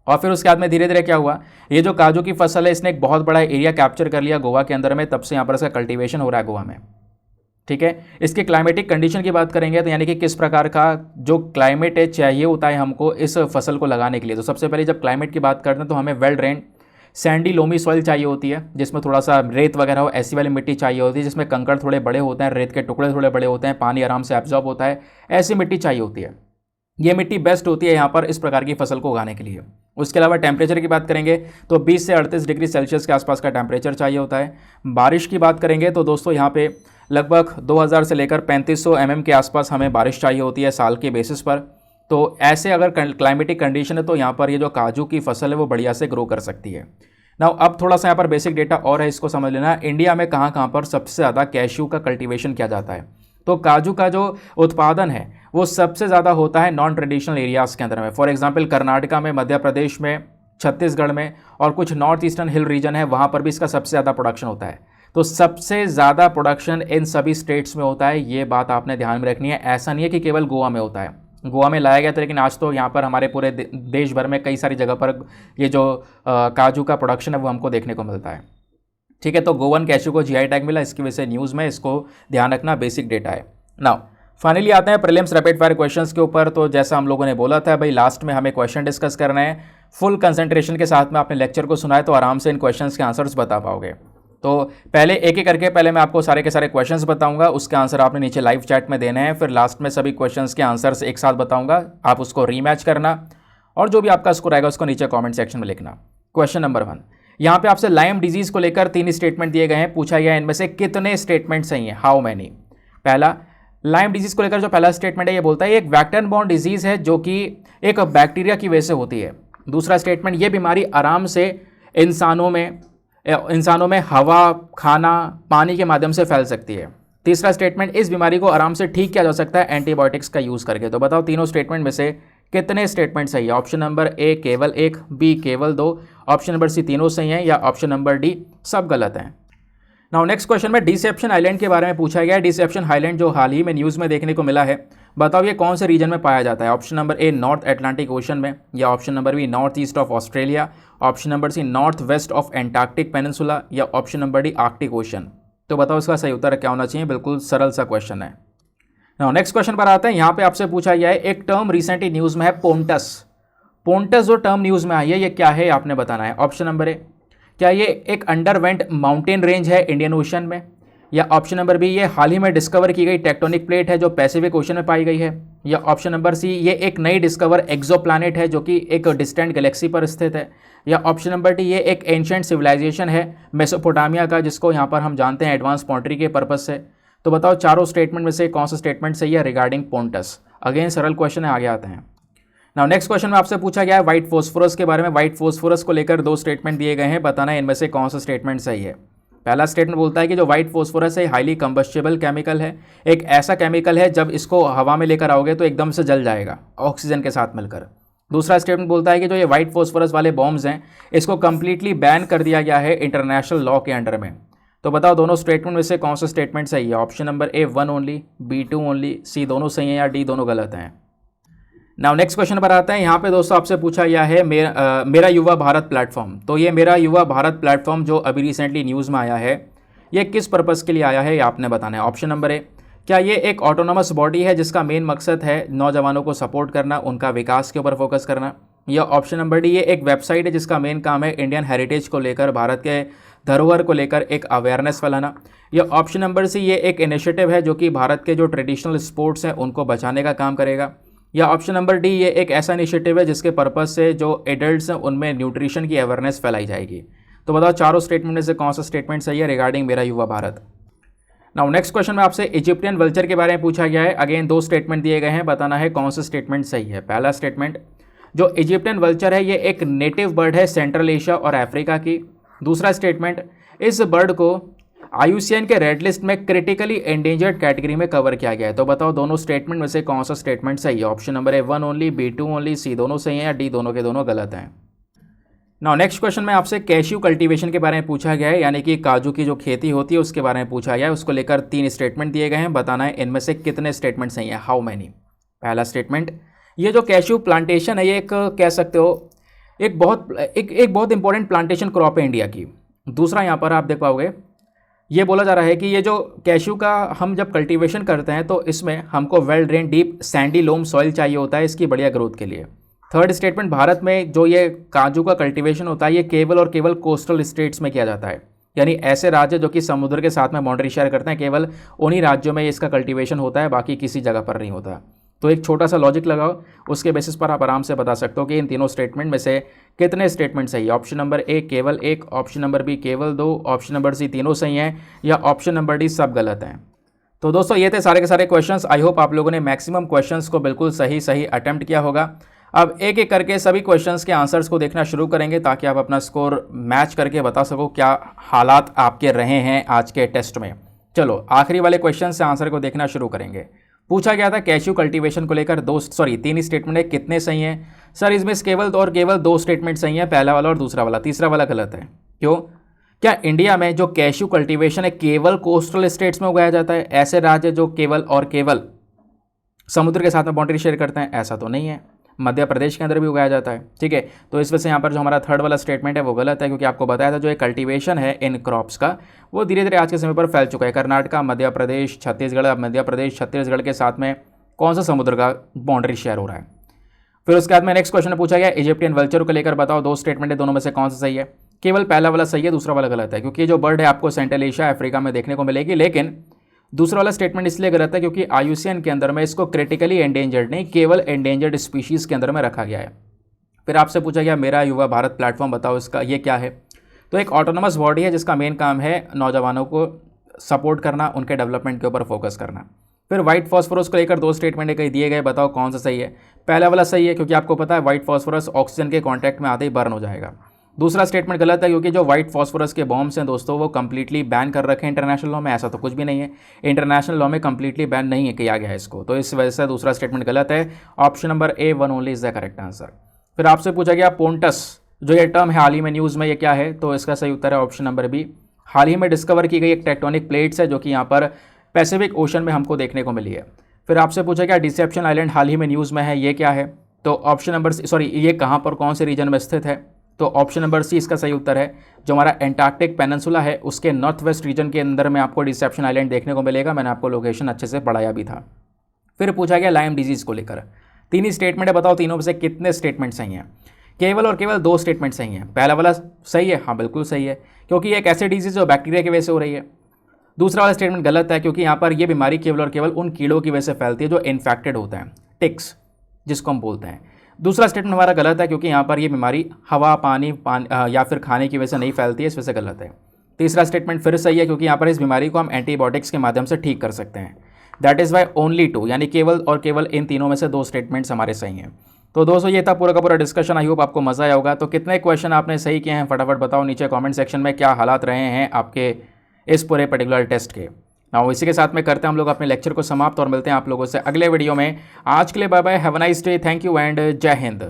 और फिर उसके बाद में धीरे धीरे क्या हुआ, ये जो काजू की फसल है इसने एक बहुत बड़ा एरिया कैप्चर कर लिया गोवा के अंदर में, तब से यहाँ पर इसका कल्टीवेशन हो रहा है गोवा में, ठीक है। इसके क्लाइमेटिक कंडीशन की बात करेंगे तो यानी कि किस प्रकार का जो क्लाइमेट है चाहिए होता है हमको इस फसल को लगाने के लिए। तो सबसे पहले जब क्लाइमेट की बात करते हैं तो हमें well drain Sandy loamy soil चाहिए होती है, जिसमें थोड़ा सा रेत वगैरह हो, ऐसी वाली मिट्टी चाहिए होती है जिसमें कंकड़ थोड़े बड़े होते हैं, रेत के टुकड़े थोड़े बड़े होते हैं, पानी आराम से एब्जॉर्ब होता है, ऐसी मिट्टी चाहिए होती है। ये मिट्टी बेस्ट होती है यहाँ पर इस प्रकार की फसल को उगाने के लिए। उसके अलावा टेम्परेचर की बात करेंगे तो 20 से 38 डिग्री सेल्सियस के आसपास का टेम्परेचर चाहिए होता है। बारिश की बात करेंगे तो दोस्तों यहाँ पे लगभग 2000 से लेकर 3500 mm के आसपास हमें बारिश चाहिए होती है साल के बेसिस पर। तो ऐसे अगर क्लाइमेटिक कंडीशन है तो यहाँ पर ये जो काजू की फसल है वो बढ़िया से ग्रो कर सकती है। नाउ अब थोड़ा सा यहाँ पर बेसिक डेटा और है, इसको समझ लेना। इंडिया में कहाँ कहाँ पर सबसे ज़्यादा कैश्यू का कल्टीवेशन किया जाता है, तो काजू का जो उत्पादन है वो सबसे ज़्यादा होता है नॉन ट्रेडिशनल एरियाज़ के अंदर में। फॉर एग्जांपल कर्नाटका में, मध्य प्रदेश में, छत्तीसगढ़ में और कुछ नॉर्थ ईस्टर्न हिल रीजन है, वहाँ पर भी इसका सबसे ज़्यादा प्रोडक्शन होता है। तो सबसे ज़्यादा प्रोडक्शन इन सभी स्टेट्स में होता है, ये बात आपने ध्यान में रखनी है। ऐसा नहीं है कि केवल गोवा में होता है, गोवा में लाया गया था लेकिन आज तो यहाँ पर हमारे पूरे देश भर में कई सारी जगह पर ये जो काजू का प्रोडक्शन है वो हमको देखने को मिलता है, ठीक है। तो गोवन कैश्यू को GI टैग मिला, इसकी वजह से न्यूज़ में, इसको ध्यान रखना, बेसिक डेटा है। नाउ फाइनली आते हैं प्रीलिम्स रैपिड फायर क्वेश्चंस के ऊपर। तो जैसा हम लोगों ने बोला था भाई लास्ट में हमें क्वेश्चन डिस्कस करना है, फुल कंसंट्रेशन के साथ में आपने लेक्चर को सुना है तो आराम से इन क्वेश्चंस के आंसर्स बता पाओगे। तो पहले एक एक करके पहले मैं आपको सारे के सारे क्वेश्चंस बताऊंगा, उसके आंसर आपने नीचे लाइव चैट में देने हैं, फिर लास्ट में सभी क्वेश्चंस के आंसर्स एक साथ बताऊंगा, आप उसको रीमैच करना और जो भी आपका स्कोर आएगा उसको नीचे कमेंट सेक्शन में लिखना। क्वेश्चन नंबर 1, यहाँ पे आपसे लाइम डिजीज को लेकर 3 स्टेटमेंट दिए गए हैं, पूछा गया इनमें से कितने स्टेटमेंट सही हैं, हाउ मैनी। पहला, लाइम डिजीज को लेकर जो पहला स्टेटमेंट है ये बोलता है ये एक वेक्टर बॉर्न डिजीज है जो कि एक बैक्टीरिया की वजह से होती है। दूसरा स्टेटमेंट, ये बीमारी आराम से इंसानों में हवा, खाना, पानी के माध्यम से फैल सकती है। तीसरा स्टेटमेंट, इस बीमारी को आराम से ठीक किया जा सकता है एंटीबायोटिक्स का यूज़ करके। तो बताओ तीनों स्टेटमेंट में से कितने स्टेटमेंट सही है। ऑप्शन नंबर ए केवल 1, बी केवल 2, ऑप्शन नंबर सी तीनों सही हैं, या ऑप्शन नंबर डी सब गलत हैं। नाउ नेक्स्ट क्वेश्चन में डिसेप्शन आइलैंड के बारे में पूछा गया है। डिसेप्शन आइलैंड जो हाल ही में न्यूज़ में देखने को मिला है, बताओ ये कौन से रीजन में पाया जाता है। Option number A North Atlantic Ocean में, या option number B north east of Australia, option number C north west of Antarctic Peninsula, या option number D Arctic Ocean. तो बताओ इसका सही उत्तर क्या होना चाहिए। बिल्कुल सरल सा क्वेश्चन है। नाउ नेक्स्ट क्वेश्चन पर आते हैं। यहाँ पे आपसे पूछा गया है एक टर्म रिसेंटली न्यूज़ में है पोंटस। पोंटस जो टर्म न्यूज़ में आई है ये क्या है आपने बताना है। ऑप्शन नंबर ए, क्या ये एक अंडरवेंट माउंटेन रेंज है इंडियन ओशन में, या ऑप्शन नंबर बी ये हाल ही में डिस्कवर की गई टेक्टोनिक प्लेट है जो पैसिफिक ओशन में पाई गई है, या ऑप्शन नंबर सी ये एक नई डिस्कवर एक्सोप्लैनेट है जो कि एक डिस्टेंट गैलेक्सी पर स्थित है, या ऑप्शन नंबर डी ये एक एंशिएंट सिविलाइजेशन है मेसोपोटामिया का जिसको यहाँ पर हम जानते हैं एडवांस पॉटरी के पर्पज से। तो बताओ चारों स्टेटमेंट में से कौन सा स्टेटमेंट सही है रिगार्डिंग पोंटस। अगेन सरल क्वेश्चन है, आगे आते हैं। नाउ नेक्स्ट क्वेश्चन में आपसे पूछा गया है व्हाइट फोस्फोरस के बारे में। व्हाइट फोस्फोरस को लेकर 2 स्टेटमेंट दिए गए हैं, बताना है इनमें से कौन सा स्टेटमेंट सही है। पहला स्टेटमेंट बोलता है कि जो व्हाइट फोस्फोरस है हाईली कंबस्टेबल केमिकल है, एक ऐसा केमिकल है जब इसको हवा में लेकर आओगे तो एकदम से जल जाएगा ऑक्सीजन के साथ मिलकर। दूसरा स्टेटमेंट बोलता है कि जो ये व्हाइट फोस्फोरस वाले बॉम्ब्स हैं इसको कंप्लीटली बैन कर दिया गया है इंटरनेशनल लॉ के अंडर में। तो बताओ दोनों स्टेटमेंट में से कौन सा स्टेटमेंट सही है। Option number A 1 only, B 2 only, C दोनों सही हैं, या डी दोनों गलत हैं। नाउ नेक्स्ट क्वेश्चन पर आते हैं। यहाँ पे दोस्तों आपसे पूछा गया है मेरा युवा भारत प्लेटफॉर्म। तो ये मेरा युवा भारत प्लेटफॉर्म जो अभी रिसेंटली न्यूज़ में आया है ये किस पर्पज़ के लिए आया है ये आपने बताना है। ऑप्शन नंबर ए, क्या ये एक ऑटोनोमस बॉडी है जिसका मेन मकसद है नौजवानों को सपोर्ट करना, उनका विकास के ऊपर फोकस करना, या ऑप्शन नंबर डी ये एक वेबसाइट है जिसका मेन काम है इंडियन हेरिटेज को लेकर, भारत के धरोहर को लेकर एक अवेयरनेस फैलाना, या ऑप्शन नंबर सी ये एक इनिशिएटिव है जो कि भारत के जो ट्रेडिशनल स्पोर्ट्स हैं उनको बचाने का काम करेगा, या ऑप्शन नंबर डी ये एक ऐसा इनिशिएटिव है जिसके पर्पज़ से जो एडल्ट्स हैं उनमें न्यूट्रिशन की अवेयरनेस फैलाई जाएगी। तो बताओ चारों स्टेटमेंट में से कौन सा स्टेटमेंट सही है रिगार्डिंग मेरा युवा भारत। नाउ नेक्स्ट क्वेश्चन में आपसे इजिप्टियन वल्चर के बारे में पूछा गया है। अगेन 2 स्टेटमेंट दिए गए हैं, बताना है कौन सा स्टेटमेंट सही है। पहला स्टेटमेंट, जो इजिप्टियन वल्चर है ये एक नेटिव बर्ड है सेंट्रल एशिया और अफ्रीका की। दूसरा स्टेटमेंट, इस बर्ड को IUCN के रेड लिस्ट में क्रिटिकली एंडेंजर्ड कैटेगरी में कवर किया गया है। तो बताओ दोनों स्टेटमेंट में से कौन सा स्टेटमेंट सही है। Option number A 1 only, B 2 only, C दोनों सही हैं, या डी दोनों के दोनों गलत हैं। नाउ नेक्स्ट क्वेश्चन में आपसे कैश्यू कल्टीवेशन के बारे में पूछा गया है, यानी कि काजू की जो खेती होती है उसके बारे में पूछा गया है। उसको लेकर 3 स्टेटमेंट दिए गए हैं, बताना है इनमें से कितने स्टेटमेंट सही हैं, हाउ मैनी। पहला स्टेटमेंट, ये जो कैश्यू प्लांटेशन है ये एक कह सकते हो एक बहुत इंपॉर्टेंट प्लांटेशन क्रॉप है इंडिया की। दूसरा यहाँ पर आप देख पाओगे ये बोला जा रहा है कि ये जो कैश्यू का हम जब कल्टीवेशन करते हैं तो इसमें हमको well drain deep sandy loam soil चाहिए होता है इसकी बढ़िया ग्रोथ के लिए। थर्ड स्टेटमेंट, भारत में जो ये काजू का कल्टीवेशन होता है ये केवल और केवल कोस्टल स्टेट्स में किया जाता है, यानी ऐसे राज्य जो कि समुद्र के साथ में बाउंड्री शेयर करते हैं केवल उन्हीं राज्यों में इसका कल्टीवेशन होता है, बाकी किसी जगह पर नहीं होता। तो एक छोटा सा लॉजिक लगाओ, उसके बेसिस पर आप आराम से बता सकते हो कि इन तीनों स्टेटमेंट में से कितने स्टेटमेंट सही है। ऑप्शन नंबर ए केवल 1, ऑप्शन नंबर बी केवल 2, ऑप्शन नंबर सी तीनों सही हैं, या ऑप्शन नंबर डी सब गलत हैं। तो दोस्तों ये थे सारे के सारे क्वेश्चंस। आई होप आप लोगों ने मैक्सिमम क्वेश्चंस को बिल्कुल सही अटेम्प्ट किया होगा। अब एक एक करके सभी क्वेश्चंस के आंसर्स को देखना शुरू करेंगे ताकि आप अपना स्कोर मैच करके बता सको क्या हालात आपके रहे हैं आज के टेस्ट में। चलो आखिरी वाले क्वेश्चन से आंसर को देखना शुरू करेंगे। पूछा गया था कैश्यू कल्टीवेशन को लेकर 3 स्टेटमेंट है, कितने सही हैं। सर इसमें केवल 2 स्टेटमेंट सही हैं, पहला वाला और दूसरा वाला, तीसरा वाला गलत है। क्यों? क्या इंडिया में जो कैश्यू कल्टीवेशन है केवल कोस्टल स्टेट्स में उगाया जाता है, ऐसे राज्य जो केवल और केवल समुद्र के साथ में बाउंड्री शेयर करते हैं? ऐसा तो नहीं है, मध्य प्रदेश के अंदर भी उगाया जाता है। ठीक है, तो इस वजह से यहाँ पर जो हमारा थर्ड वाला स्टेटमेंट है वो गलत है, क्योंकि आपको बताया था जो ये कल्टीवेशन है इन क्रॉप्स का वो धीरे धीरे आज के समय पर फैल चुका है। कर्नाटका, मध्य प्रदेश, छत्तीसगढ़, अब मध्य प्रदेश छत्तीसगढ़ के साथ में कौन सा समुद्र का बाउंड्री शेयर हो रहा है। फिर उसके बाद में नेक्स्ट क्वेश्चन पूछा गया इजिप्टियन वल्चर को लेकर बताओ 2 स्टेटमेंट है, दोनों में से कौन सा सही है। केवल पहला वाला सही है, दूसरा वाला गलत है, क्योंकि ये जो बर्ड है आपको सेंट्रल एशिया अफ्रीका में देखने को मिलेगी। लेकिन दूसरा वाला स्टेटमेंट इसलिए गलत है क्योंकि IUCN के अंदर में इसको क्रिटिकली एंडेंजर्ड नहीं, केवल एंडेंजर्ड स्पीशीज़ के अंदर में रखा गया है। फिर आपसे पूछा गया मेरा युवा भारत प्लेटफॉर्म बताओ इसका ये क्या है। तो एक ऑटोनमस बॉडी है जिसका मेन काम है नौजवानों को सपोर्ट करना, उनके डेवलपमेंट के ऊपर फोकस करना। फिर व्हाइट फॉस्फोरस को लेकर 2 स्टेटमेंट कहीं दिए गए, बताओ कौन सा सही है। पहला वाला सही है क्योंकि आपको पता है व्हाइट फॉस्फोरस ऑक्सीजन के कॉन्टैक्ट में आते ही बर्न हो जाएगा। दूसरा स्टेटमेंट गलत है क्योंकि जो व्हाइट फॉस्फोरस के बॉम्ब्स हैं दोस्तों वो कंप्लीटली बैन कर रखे हैं इंटरनेशनल लॉ में, ऐसा तो कुछ भी नहीं है। इंटरनेशनल लॉ में कंप्लीटली बैन नहीं है किया गया है इसको, तो इस वजह से दूसरा स्टेटमेंट गलत है। Option number A 1 only is the correct answer. फिर आपसे पूछा गया पोंटस जो ये टर्म है हाल ही में न्यूज़ में, ये क्या है, तो इसका सही उत्तर है ऑप्शन नंबर बी। हाल ही में डिस्कवर की गई एक टेक्टोनिक प्लेट्स है जो कि यहाँ पर पैसिफिक ओशन में हमको देखने को मिली है। फिर आपसे पूछा गया डिसेप्शन आइलैंड हाल ही में न्यूज़ में है, ये क्या है, तो ऑप्शन नंबर ये कहाँ पर कौन से रीजन में स्थित है, तो ऑप्शन नंबर सी इसका सही उत्तर है। जो हमारा एंटार्क्टिक पेनिनसुला है उसके नॉर्थ वेस्ट रीजन के अंदर में आपको डिसेप्शन आइलैंड देखने को मिलेगा, मैंने आपको लोकेशन अच्छे से पढ़ाया भी था। फिर पूछा गया लाइम डिजीज़ को लेकर 3 ही स्टेटमेंट है, बताओ तीनों में से कितने स्टेटमेंट सही हैं। केवल और केवल 2 स्टेटमेंट सही हैं। पहला वाला सही है, हाँ बिल्कुल सही है, क्योंकि ये एक ऐसी डिजीज़ जो बैक्टीरिया की वजह से हो रही है। दूसरा वाला स्टेटमेंट गलत है क्योंकि यहाँ पर ये बीमारी केवल और केवल उन कीड़ों की वजह से फैलती है जो इन्फेक्टेड होते हैं, टिक्स जिसको हम बोलते हैं। दूसरा स्टेटमेंट हमारा गलत है क्योंकि यहाँ पर ये बीमारी हवा पानी या फिर खाने की वजह से नहीं फैलती है, इस वजह से गलत है। तीसरा स्टेटमेंट फिर सही है क्योंकि यहाँ पर इस बीमारी को हम एंटीबायोटिक्स के माध्यम से ठीक कर सकते हैं। दैट इज़ वाई ओनली 2, यानी केवल और केवल इन तीनों में से 2 स्टेटमेंट्स हमारे सही हैं। तो दोस्तों ये था पूरा का पूरा डिस्कशन, आई होप आपको मज़ा आया होगा। तो कितने क्वेश्चन आपने सही किए हैं फटाफट बताओ नीचे कमेंट सेक्शन में, क्या हालात रहे हैं आपके इस पूरे पर्टिकुलर टेस्ट के। ना इसी के साथ में करते हैं हम लोग अपने लेक्चर को समाप्त और मिलते हैं आप लोगों से अगले वीडियो में। आज के लिए bye bye, have a nice day, thank you and जय हिंद।